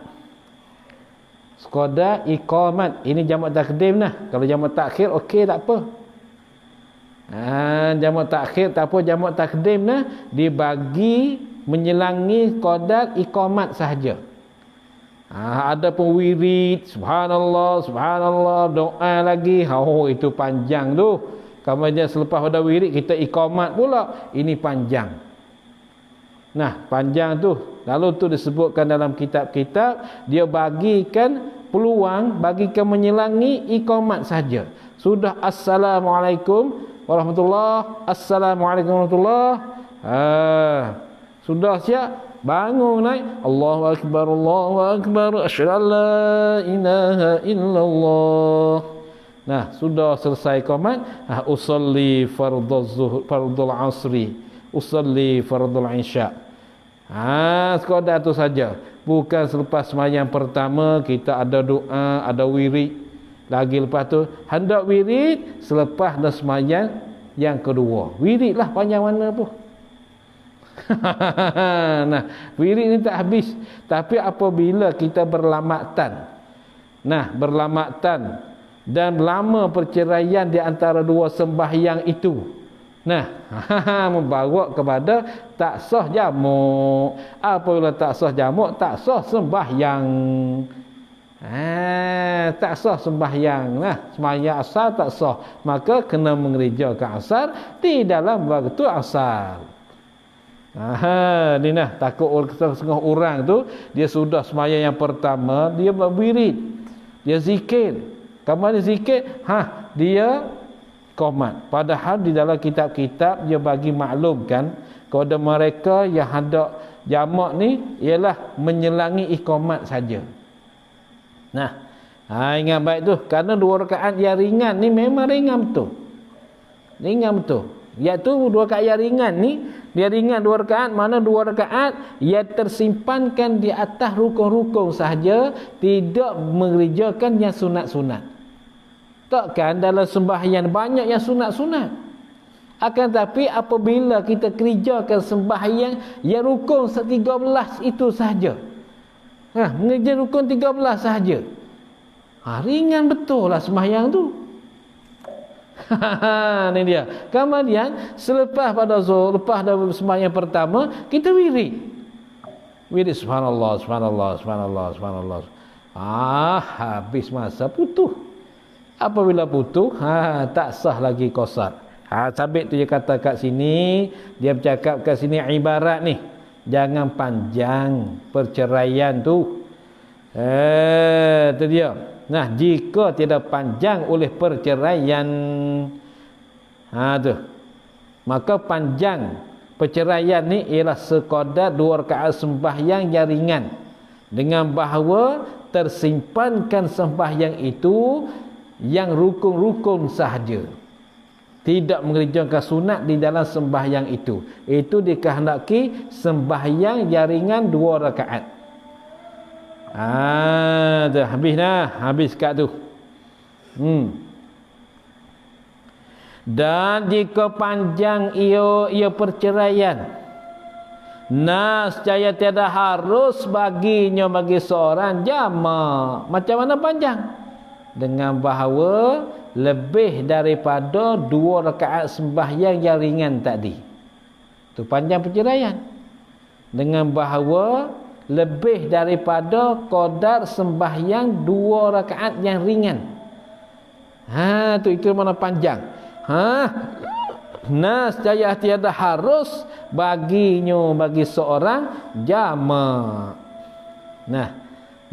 Sekadar iqamat. Ini jamak takdim lah. Kalau jamak takhir okey, tak apa. Jamak takhir tak apa, jamak takdim lah dibagi menyelangi qadar iqamat sahaja. Ada pun wirid, subhanallah, subhanallah, doa lagi. Itu panjang tu. Kemudian selepas pada wirid kita iqamat pula. Ini panjang. Nah, panjang tu. Lalu tu disebutkan dalam kitab-kitab, dia bagikan peluang, bagikan menyelangi iqamat sahaja. Sudah assalamualaikum warahmatullahi, assalamualaikum warahmatullahi. Sudah siap, bangun naik, Allahu akbar, asyhadu an la ilaha illallah. Nah, sudah selesai qomat, usolli fardhuz zuhur, fardhul asri, usolli fardhul isya. Sekadar tu saja. Bukan selepas sembahyang pertama kita ada doa, ada wirid. Lagi lepas tu hendak wirid selepas dah sembahyang yang kedua. Wirid lah panjang mana pun. Nah, wirid ni tak habis. Tapi apabila kita berlamatan, berlamatan dan lama perceraian di antara dua sembahyang itu, membawa kepada tak sah jamak. Apabila tak sah jamak, tak sah sembahyang. Tak sah sembahyang. Sembahyang asar tak sah, maka kena mengerjakan asar di dalam waktu asar. Ni takut setengah orang tu dia sudah sembahyang yang pertama, dia berwirid, dia zikir. Kamu zikir, dia qomat. Padahal di dalam kitab-kitab dia bagi maklumkan kepada mereka yang hendak jamak ni ialah menyelangi iqamat saja. Ingat baik tu, kerana dua rakaat yang ringan ni memang ringan betul. Ringan betul. Iaitu dua rakaat yang ringan ni, dia ringan dua rakaat, mana dua rakaat yang tersimpankan di atas rukun-rukun sahaja, tidak mengerjakan yang sunat-sunat. Takkan dalam sembahyang banyak yang sunat-sunat. Akan tapi apabila kita kerjakan sembahyang yang rukun 13 itu sahaja, mengerja rukun 13 sahaja, ringan betul lah sembahyang tu. Ni dia. Kemudian selepas pada zuhur, lepas dah sembahyang pertama, kita wirid. Wirid subhanallah, subhanallah, subhanallah, subhanallah. Habis masa putus. Apabila putus, tak sah lagi qasar. Sabit tu dia kata kat sini, dia bercakap kat sini ibarat ni, jangan panjang perceraian tu. Itu dia. Jika tidak panjang oleh perceraian, tu, maka panjang perceraian ni ialah sekadar dua rakaat sembahyang yang ringan, dengan bahawa tersimpankan sembahyang itu yang rukun-rukun sahaja, tidak mengerjakan sunat di dalam sembahyang itu. Itu dikehendaki sembahyang yang ringan dua rakaat. Dah habis dah, habis kat tu. Dan jika panjang ia perceraian, nescaya tiada harus baginya bagi seorang jamak. Macam mana panjang? Dengan bahawa lebih daripada dua rakaat sembahyang yang ringan tadi. Tu panjang perceraian. Dengan bahawa lebih daripada qadar sembahyang dua rakaat yang ringan. Itu mana panjang. Nescaya tiada harus baginya bagi seorang jamak.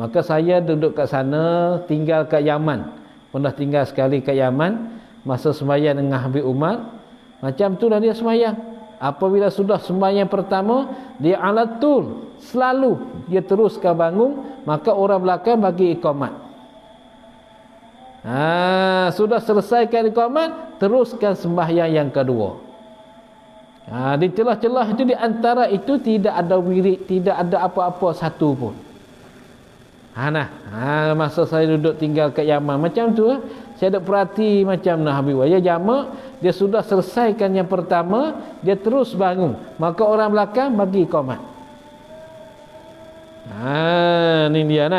Maka saya duduk kat sana, tinggal kat Yaman. Pernah tinggal sekali kat Yaman masa sembahyang dengan Habib Umar. Macam itulah dia sembahyang. Apabila sudah sembahyang pertama, dia alatul, selalu dia teruskan bangun, maka orang belakang bagi iqamat. Sudah selesaikan iqamat, teruskan sembahyang yang kedua. Di celah-celah itu, di antara itu tidak ada wirid, tidak ada apa-apa satu pun. Masa saya duduk tinggal kat Yaman macam tu, saya ada perhati macam Habib ya jamak, dia sudah selesaikan yang pertama, dia terus bangun, maka orang belakang bagi iqamat. Ni dia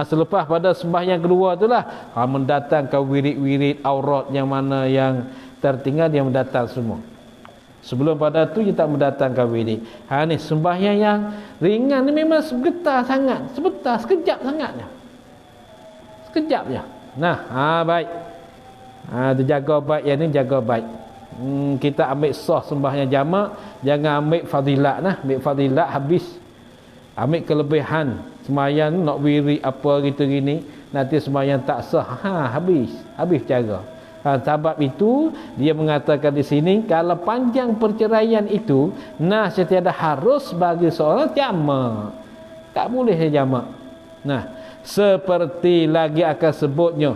selepas pada sembahyang kedua itulah mendatangkan wirid-wirid aurat yang mana yang tertinggal, dia mendatang semua. Sebelum pada tu dia tak mendatangkan wirid. Ni sembahyang yang ringan ni memang sebentar sangat, sebentar, sekejap sangatnya. Sekejap je. Baik. Dia jaga baik, yang ni jaga baik. Kita ambil sah sembahyang jamak, jangan ambil fadilat ambil fadilat habis. Ambil kelebihan sembahyang nak wirid apa gitu gini, nanti sembahyang tak sah. Habis cara. Sebab itu dia mengatakan di sini, kalau panjang perceraian itu setiada harus bagi seorang jamak. Tak boleh dia jamak. Seperti lagi akan sebutnya.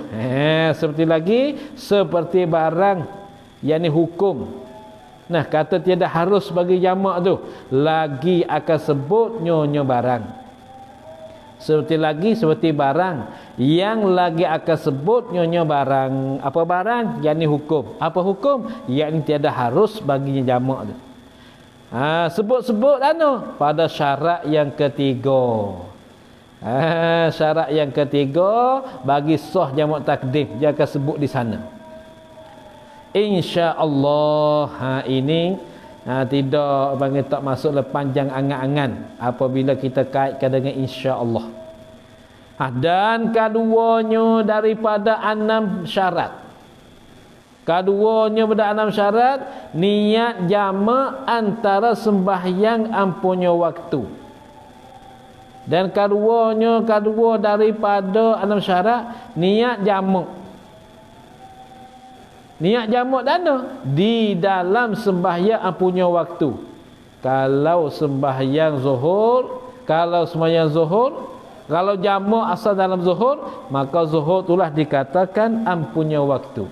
Seperti barang yang ni hukum. Kata tiada harus bagi jamak tu, lagi akan sebutnya barang. Seperti barang yang lagi akan sebut nyonya barang. Apa barang? Yang ni hukum. Apa hukum? Yang ni tiada harus baginya jamak tu. Sebut-sebut pada syarat yang ketiga. Syarat yang ketiga bagi sah jamak takdim, dia akan sebut di sana. Insya-Allah. Ini tidak panggil tak masuk panjang angan-angan apabila kita kaitkan dengan insya-Allah. Dan keduanya daripada 6 syarat. Keduanya pada 6 syarat, niat jamak antara sembahyang ampunnya waktu. Dan kedua daripada 6 syarat, niat jamak. Niat jamak di dalam sembahyang ampunnya waktu. Kalau sembahyang zuhur, kalau jamak asal dalam zuhur, maka zuhur itulah dikatakan ampunnya waktu.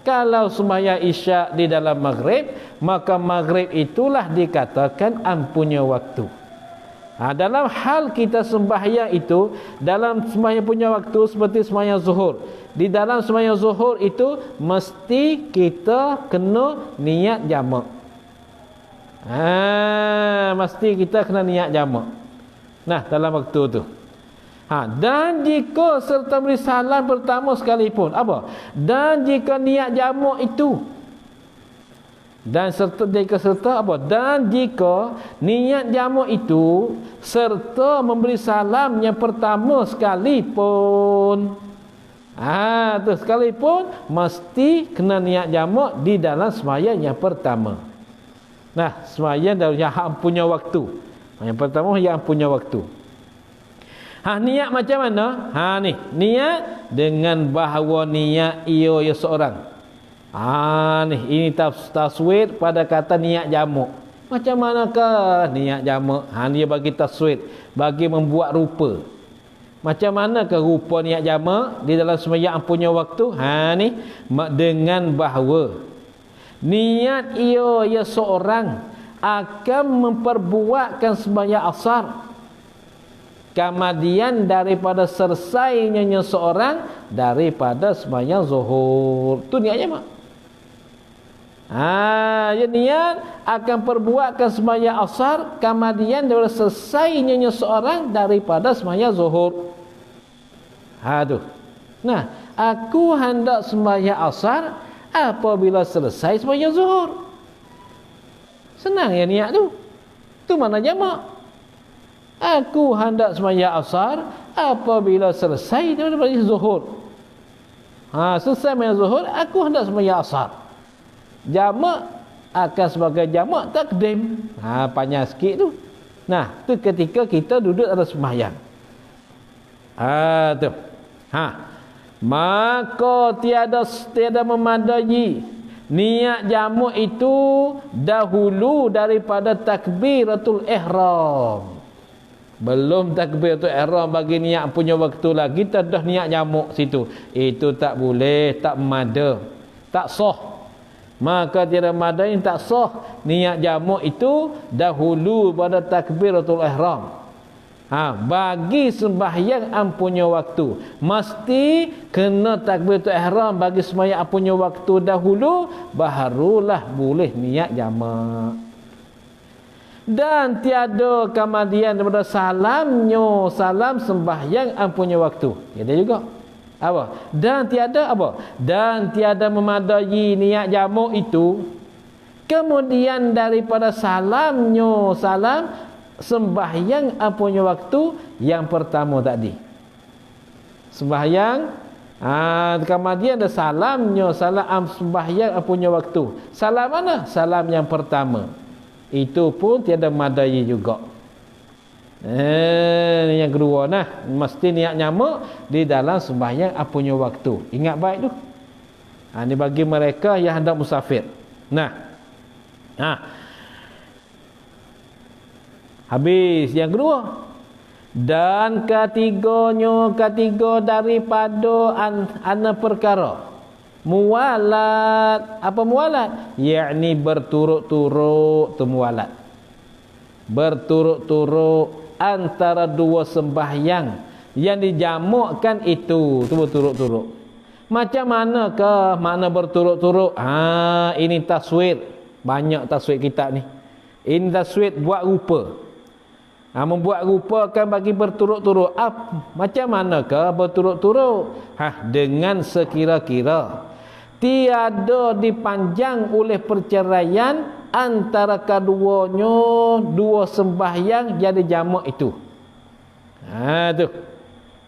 Kalau sembahyang isyak di dalam maghrib, maka maghrib itulah dikatakan ampunnya waktu. Dalam hal kita sembahyang itu, dalam sembahyang punya waktu seperti sembahyang zuhur. Di dalam sembahyang zuhur itu mesti kita kena niat jamak. Mesti kita kena niat jamak. Dalam waktu tu. Dan jika serta beri salam pertama sekalipun, apa? Dan jika niat jamak itu, dan serta apa? Dan jika niat jamak itu serta memberi salam yang pertama sekalipun, tu sekalipun mesti kena niat jamak di dalam sembahyang yang pertama. Sembahyang yang punya waktu. Yang pertama yang punya waktu. Niat macam mana? Niat dengan bahawa niat ia seorang. Ini taswir pada kata niat jamak. Macam manakah niat jamak? Dia bagi taswir, bagi membuat rupa. Macam manakah rupa niat jamak di dalam sembahyang punya waktu? Dengan bahawa niat ia seorang akan memperbuatkan sembahyang asar, kemudian daripada selesainya seorang daripada sembahyang zuhur. Tu niat jamak. Dia niat akan perbuatkan sembahyang asar, kemudian daripada selesainya seorang daripada sembahyang zuhur. Tu. Aku hendak sembahyang asar apabila selesai sembahyang zuhur. Senang ya niat tu. Tu mana jamak. Aku hendak sembahyang asar apabila selesai daripada zuhur. Selesai sembahyang zuhur, aku hendak sembahyang asar. Jamak akan sebagai jamak takdim. Panjang sikit tu. Tu ketika kita duduk dalam sembahyang. Tu. Maka tiada memadai niat jamak itu dahulu daripada takbiratul ihram. Belum takbiratul ihram bagi niat punya waktu lagi kita dah niat jamak situ. Itu tak boleh, tak memada, tak sah. Maka tiada madai tak sah niat jamak itu dahulu pada takbiratul ihram. Bagi sembahyang ampunya waktu mesti kena takbiratul ihram bagi sembahyang ampunya waktu dahulu, barulah boleh niat jamak. Dan tiada kemudian daripada salam sembahyang ampunya waktu. Ada juga apa? Dan tiada memadai niat jamak itu kemudian daripada salam sembahyang ampunya waktu yang pertama tadi. Sembahyang kemudian ada salam sembahyang ampunya waktu. Salam mana? Salam yang pertama. Itu pun tiada madai juga. Yang kedua mesti niat nyamak di dalam sembahyang ampunya waktu. Ingat baik tu. Ini bagi mereka yang hendak musafir. Habis yang kedua. Dan ketiga daripada perkara mualat. Apa mualat? Yakni berturut-turut tu mualat. Berturut-turut antara dua sembahyang yang dijamakkan itu berturut-turut. Macam manakah makna berturut-turut? Ini taswir. Banyak taswir kitab ni. Ini taswir buat rupa. Membuat rupa kan bagi berturut-turut. Macam manakah berturut-turut? Dengan sekira-kira tiada dipanjang oleh perceraian antara keduanya dua sembahyang yang dijamak itu. Tu.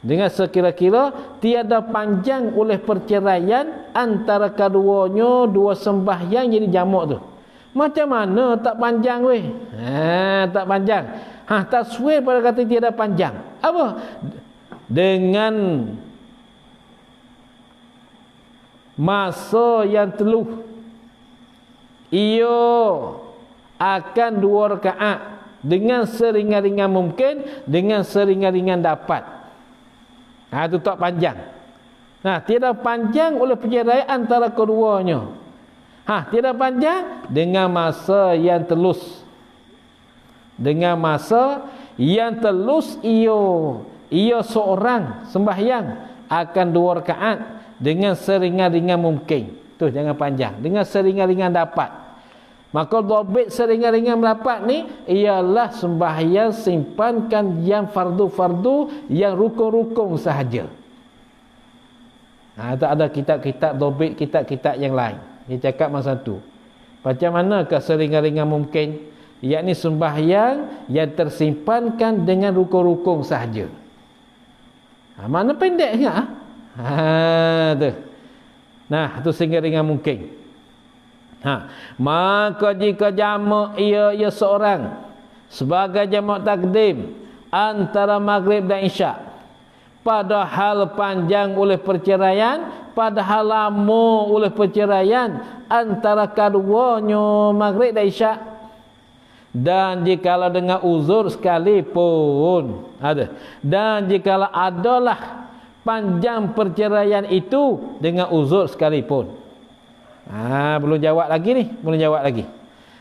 Dengan sekira-kira tiada panjang oleh perceraian antara keduanya dua sembahyang yang dijamak tu. Macam mana tak panjang weh? Tak panjang. Taswir pada kata tiada panjang. Apa? Dengan masa yang teluh ia akan 2 rakaat dengan seringan-ringan mungkin, dengan seringan-ringan dapat. Itu tak panjang. Tiada panjang oleh perceraian antara keduanya. Tiada panjang dengan masa yang telus. Dengan masa yang telus ia seorang sembahyang akan 2 rakaat dengan seringan-ringan mungkin. Tu jangan panjang. Dengan seringan-ringan dapat. Maka dhabit seringan-ringan dapat ni ialah sembahyang simpankan yang fardu-fardu, yang rukun-rukun sahaja. Tak ada kitab-kitab dhabit, kitab-kitab yang lain. Dia cakap masa tu. Macam manakah seringan-ringan mungkin? Yakni sembahyang yang tersimpankan dengan rukun-rukun sahaja. Mana pendeknya? Tu. Tu seringan-ringan mungkin. Maka jika jamak ia seorang sebagai jamak takdim antara maghrib dan isyak, padahal panjang oleh perceraian, padahal lama oleh perceraian antara keduanya maghrib dan isyak, dan jikalau dengan uzur sekalipun dan jikalau adalah panjang perceraian itu dengan uzur sekalipun. Belum jawab lagi ni, belum jawab lagi.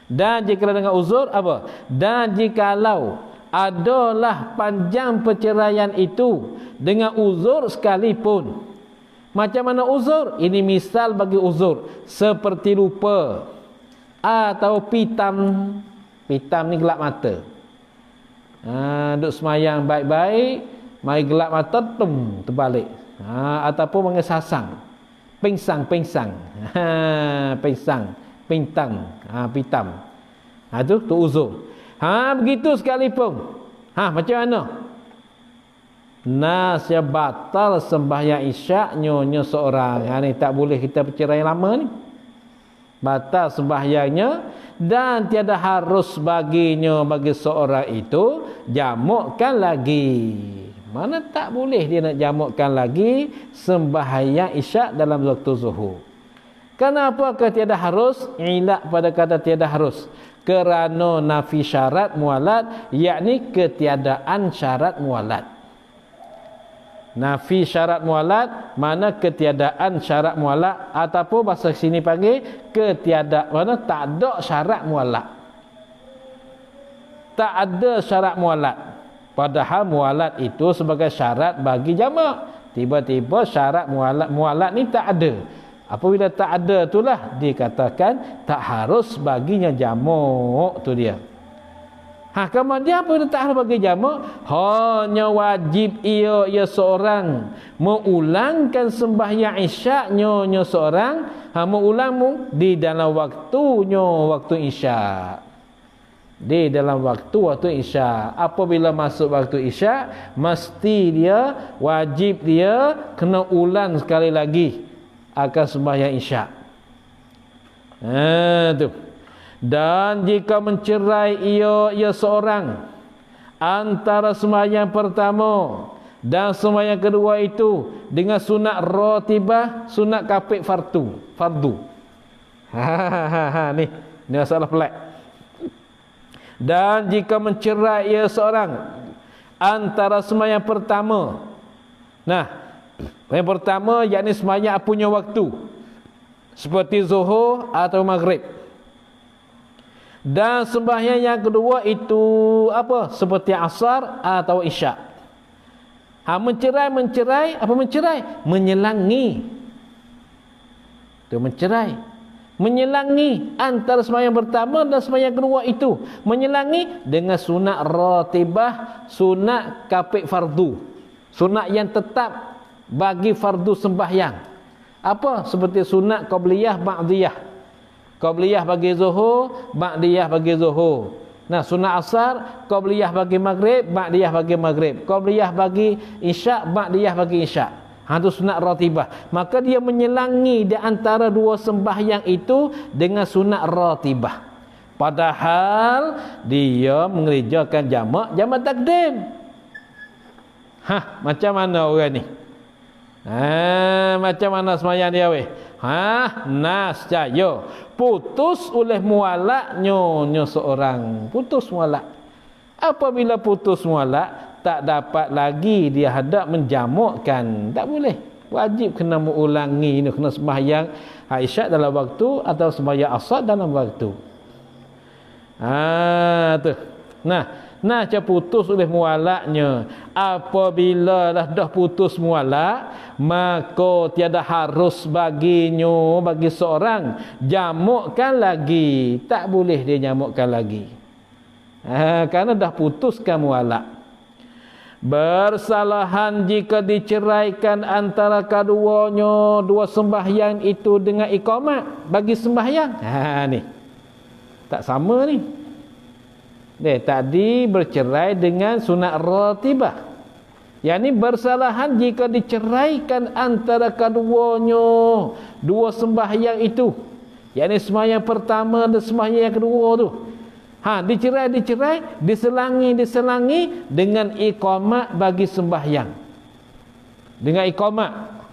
Dan jikalau dengan uzur apa? Dan jikalau adalah panjang perceraian itu dengan uzur sekalipun. Macam mana uzur? Ini misal bagi uzur seperti lupa atau pitam. Pitam ni gelap mata. Duk semayang baik-baik, mari gelap mata terbalik. Ataupun mengesasang. Pingsang. Pingsang, pitam. Tu uzur. Begitu sekalipun. Macam mana? Nasya batal sembahyang isyak nyonya seorang. Ni tak boleh kita perceraian lama ni. Batal sembahyangnya dan tiada harus bagi seorang itu jamakkan lagi. Mana tak boleh dia nak jamakkan lagi sembahyang isyak dalam waktu zuhur. Kenapa tiada harus? Ilak pada kata tiada harus. Kerana nafi syarat mualat, yakni ketiadaan syarat mualat. Nafi syarat mualat mana ketiadaan syarat mualat, ataupun bahasa sini panggil ketiadaan mana tak ada syarat mualat. Tak ada syarat mualat. Padahal mualat itu sebagai syarat bagi jamak. Tiba-tiba syarat mualat ni tak ada. Apabila tak ada itulah dikatakan tak harus baginya jamak, tu dia. Kemudian apa tak harus bagi jamak? Hanya wajib ia seorang mengulangkan sembahyang isyaknya seorang, mengulang di dalam waktunya waktu isyak. Di dalam waktu isyak. Apabila masuk waktu isyak, mesti dia wajib dia kena ulang sekali lagi akan sembahyang isyak. Tu. Dan jika mencerai ia seorang antara sembahyang pertama dan sembahyang kedua itu dengan sunat ratibah, sunat kapit fardu. Ni masalah pelik. Dan jika mencerai ia seorang antara sembahyang pertama. Yang pertama yakni sembahyang punya waktu seperti zuhur atau maghrib. Dan sembahyang yang kedua itu apa? Seperti asar atau isyak. Mencerai apa mencerai? Menyelangi. Itu mencerai. Menyelangi antara sembahyang pertama dan sembahyang kedua itu. Menyelangi dengan sunat ratibah, sunat kapit fardu. Sunat yang tetap bagi fardu sembahyang. Apa? Seperti sunat qabliyah, ba'diyah. Qabliyah bagi zuhur, ba'diyah bagi zuhur. Sunat asar, qabliyah bagi maghrib, ba'diyah bagi maghrib. Qabliyah bagi isyak, ba'diyah bagi isyak. Itu sunat ratibah. Maka dia menyelangi di antara dua sembahyang itu dengan sunat ratibah. Padahal dia mengerjakan jamak takdim. Macam mana orang ni? Macam mana sembahyang dia weh? Nascaya putus oleh mualaknya seorang. Putus mualak. Apabila putus mualak, tak dapat lagi dia hendak menjamakkan. Tak boleh. Wajib kena mengulangi ini, kena sembahyang isyak dalam waktu atau sembahyang asar dalam waktu. Tu. Macam putus oleh mualaknya. Apabila dah putus mualak, maka tiada harus baginya, bagi seorang jamakkan lagi. Tak boleh dia jamakkan lagi. Kerana dah putuskan mualak. Bersalahan jika diceraikan antara keduanya dua sembahyang itu dengan iqamat bagi sembahyang. Ni tak sama ni. Tadi bercerai dengan sunat ratibah. Yang ni bersalahan jika diceraikan antara keduanya dua sembahyang itu. Yang ni sembahyang pertama dan sembahyang yang kedua tu. Dicerai, diselangi dengan iqamat bagi sembahyang. Dengan iqamat.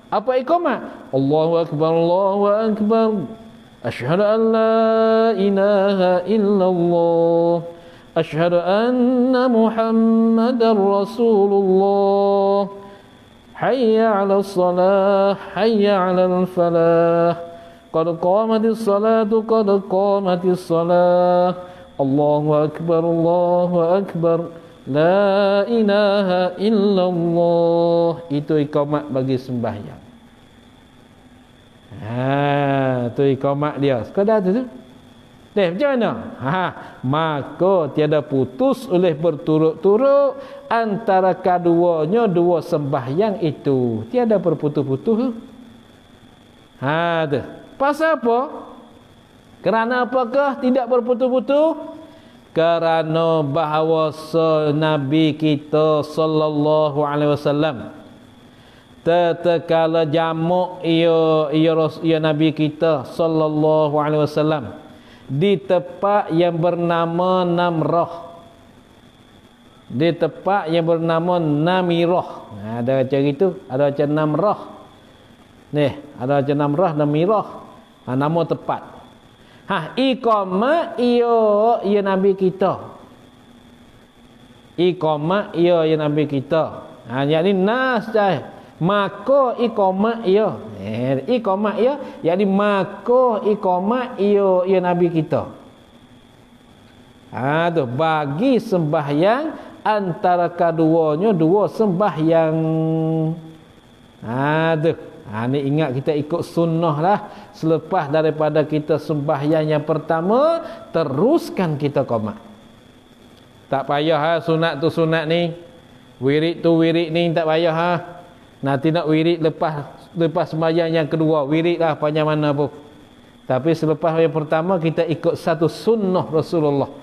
Apa iqamat? Allahu akbar, Allahu akbar. Asyhadu an la ilaha illallah. Asyhadu anna Muhammadar Rasulullah. Hayya 'alas salah, hayya 'alal falah. Qad qamatis salatu, qad qamatis salah. Allahu akbar, Allahu akbar. La ilaha illallah. Itu iqamat bagi sembahyang. Itu iqamat dia. Sekadar tu. Macam mana? Maka tiada putus oleh berturut-turut antara keduanya dua sembahyang itu. Tiada berputus-putus. Tu. Pasal apa? Kerana apakah tidak berputus-putus? Kerana bahawa Nabi kita sallallahu alaihi wasallam tatkala jamak ia Nabi kita sallallahu alaihi wasallam di tempat yang bernama Namrah. di tempat yang bernama Namirah. Ada macam itu, ada macam Namrah. Nih, ada macam Namrah, Namirah. Nama tempat. Iqamah ia Nabi kita. Iqamah ia Nabi kita. Yakni nas dah. Maka iqamah ia. Iqamah ia, yakni maka iqamah ia Nabi kita. Tu bagi sembahyang antara keduanya dua sembahyang. Tu. Ni ingat kita ikut sunnah lah. Selepas daripada kita sembahyang yang pertama, teruskan kita qamat. Tak payah sunat tu sunat ni, wirid tu wirid ni, tak payah nanti nak wirid lepas sembahyang yang kedua, wirid lah panjang mana pun. Tapi selepas yang pertama kita ikut satu sunnah Rasulullah.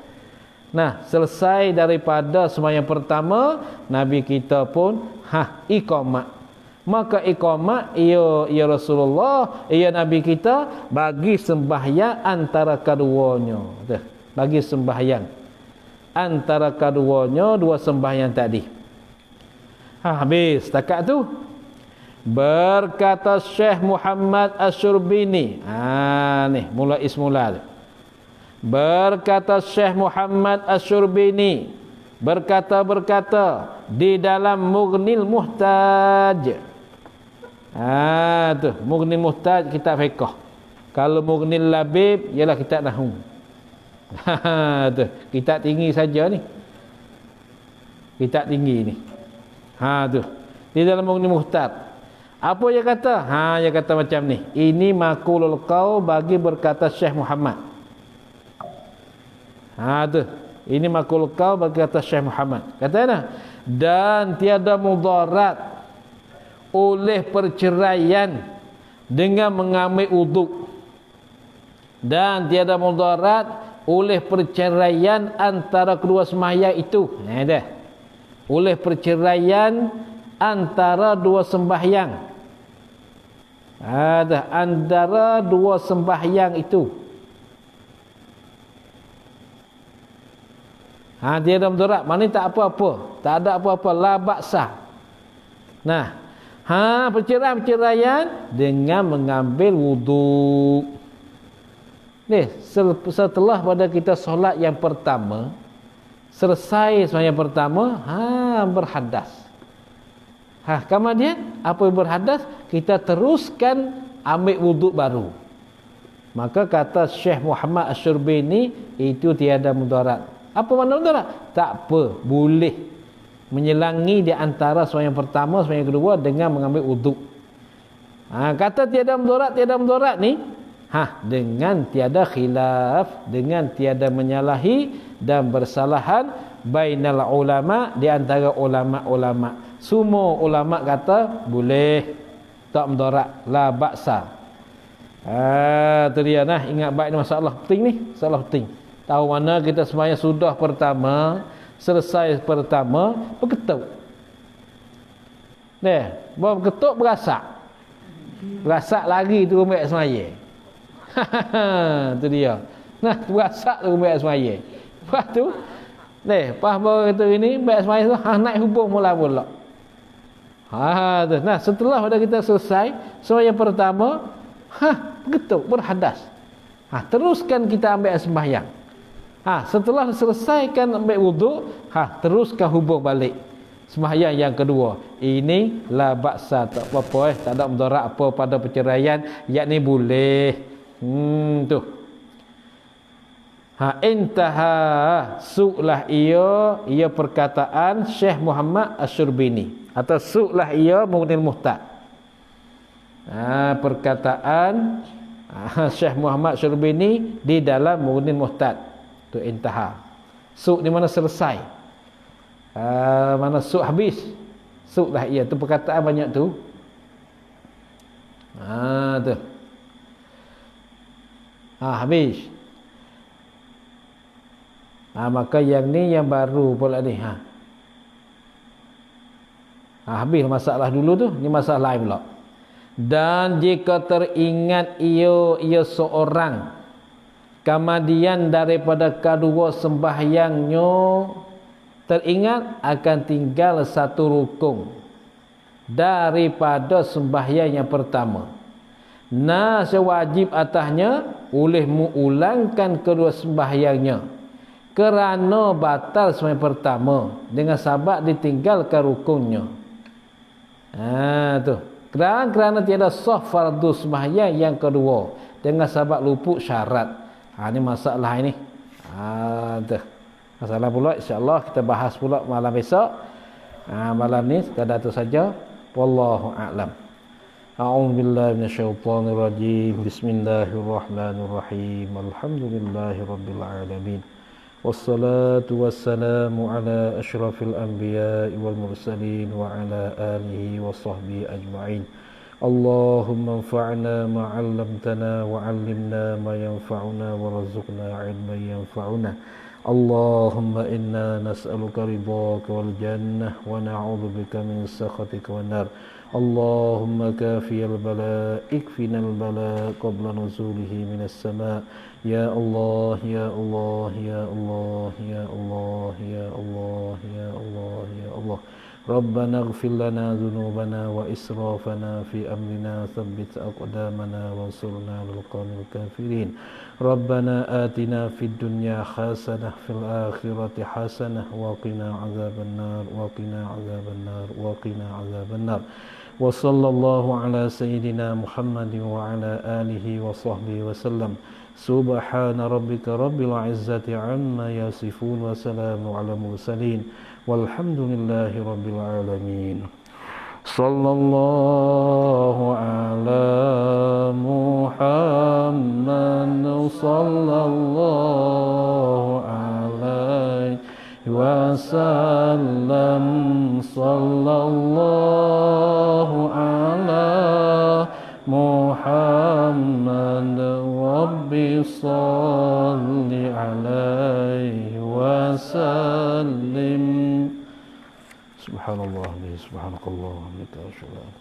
Nah, selesai daripada sembahyang pertama, Nabi kita pun iqamat. Maka iqamat ia Rasulullah, ia Nabi kita bagi sembahyang antara keduanya. Bagi sembahyang antara keduanya dua sembahyang tadi. Habis setakat tu. Berkata Syekh Muhammad Asy-Syurbini. Ni mula ismula tu. Berkata Syekh Muhammad Asy-Syurbini, berkata di dalam Mughnil Muhtaj. Tu Mughnil Muhtaj kitab fiqh. Kalau Mughnil Labib ialah kitab nahwu. Tu kitab tinggi saja ni. Kitab tinggi ni. Tu di dalam Mughnil Muhtaj. Apa dia kata? Dia kata macam ni. Ini maqulul qaul bagi berkata Syekh Muhammad. Tu. Ini maqulul qaul bagi kata Syekh Muhammad. Kata apa? Dan tiada mudarat oleh perceraian dengan mengambil uduk. Dan tiada mudarat oleh perceraian antara kedua sembahyang itu. Dah. Oleh perceraian antara dua sembahyang. Ada antara dua sembahyang itu. Tiada mudarat, maknanya tak apa-apa, tak ada apa-apa, la ba'sa. Nah, perceraian dengan mengambil wuduk. Setelah pada kita solat yang pertama, selesai sembahyang pertama, berhadas. Kemudian apa yang berhadas, kita teruskan ambil wuduk baru. Maka kata Syekh Muhammad Asy-Syurbini, itu tiada mudarat. Apa makna mudarat? Tak apa, boleh menyelangi di antara sembahyang pertama, sembahyang kedua dengan mengambil wuduk. Kata tiada mudarat ni, dengan tiada khilaf, dengan tiada menyalahi dan bersalahan bainal ulama, di antara ulama-ulama. Semua ulama kata boleh, tak mudarat, la ba'sa. Tu dia nah, ingat baik ni masalah penting ni, masalah penting. Tahu mana kita sembahyang sudah pertama, selesai pertama, berketuk. Baru berketuk berasak. Berasak lagi tu rumah sembahyang. Tu dia. Nah, berasak tu rumah sembahyang. Lepas tu, pas baru kata ini, baik sembahyang tu, naik hubung mula-mula. Nah, setelah pada kita selesai sembahyang pertama, berketuk, berhadas. Teruskan kita ambil sembahyang. Setelah selesaikan ambil wuduk, teruskan hubung balik sembahyang yang kedua. Ini la ba'sa, tak apa-apa, tak ada mudarat apa pada perceraian, yakni boleh. Tu. Intaha su'lah ia perkataan Syekh Muhammad Asy-Syurbini, atau su'lah ia Mughnil Muhtaj. Perkataan Syekh Muhammad Asy-Syurbini di dalam Mughnil Muhtaj. Tu intaha. Su' di mana selesai. Mana su' habis. Su'lah ia, tu perkataan banyak tu. Tu. Habis. Maka yang ni yang baru pula ni. Habis masalah dulu tu, ni masalah lain pula. Dan jika teringat ia seorang kemudian daripada kedua sembahyangnya, teringat akan tinggal satu rukun daripada sembahyang yang pertama. Sewajib atasnya oleh mengulangkan kedua sembahyangnya kerana batal sembahyang pertama dengan sebab ditinggalkan rukunnya. Tu. Kerana tiada sah fardu sembahyang yang kedua dengan sebab luput syarat. Ini masalah ini. Tu. Masalah pula, insya-Allah kita bahas pula malam besok. Malam ni sekadar tu saja. Wallahu a'lam. A'udzu billahi minasyaitonir rajim. Bismillahirrahmanirrahim. Alhamdulillahirabbil alamin. Wassalatu wassalamu ala asyrafil anbiya'i wal mursalin wa ala alihi wa sahbihi ajma'in. Allahumma anfa'na ma 'allamtana wa 'allimna ma yanfa'una warzuqna 'ilman yanfa'una. Allahumma inna nas'aluka ridhaka wal jannah wa na'udzu bika min sakhatika wan nar. Allahumma kafiyal bala ikfinal bala qabla nuzulihi minas sama'. Ya Allah, ya Allah, ya Allah, ya Allah, ya Allah, ya Allah, ya Allah. Rabbana ighfir lana dhunubana wa israfana fi amrina, thabbit aqdamana wansurna 'alal qawmil kafirin. Rabbana atina fid dunya hasanah fil akhirati hasanah wa qina 'adzabannar wa qina 'adzabannar wa qina 'adzabannar. Wa sallallahu ala sayyidina Muhammadin wa ala alihi wa sahbihi wa sallam. Subhana rabbika rabbil izzati amma yasifun wa salamun ala mursalin walhamdulillahi rabbil alamin. Sallallahu ala Muhammad sallallahu alaihi wasallam. Sallallahu ala Muhammad Rabbi salli alaihi wasallim. Subhanallah, subhanakallah, wa bihamdika.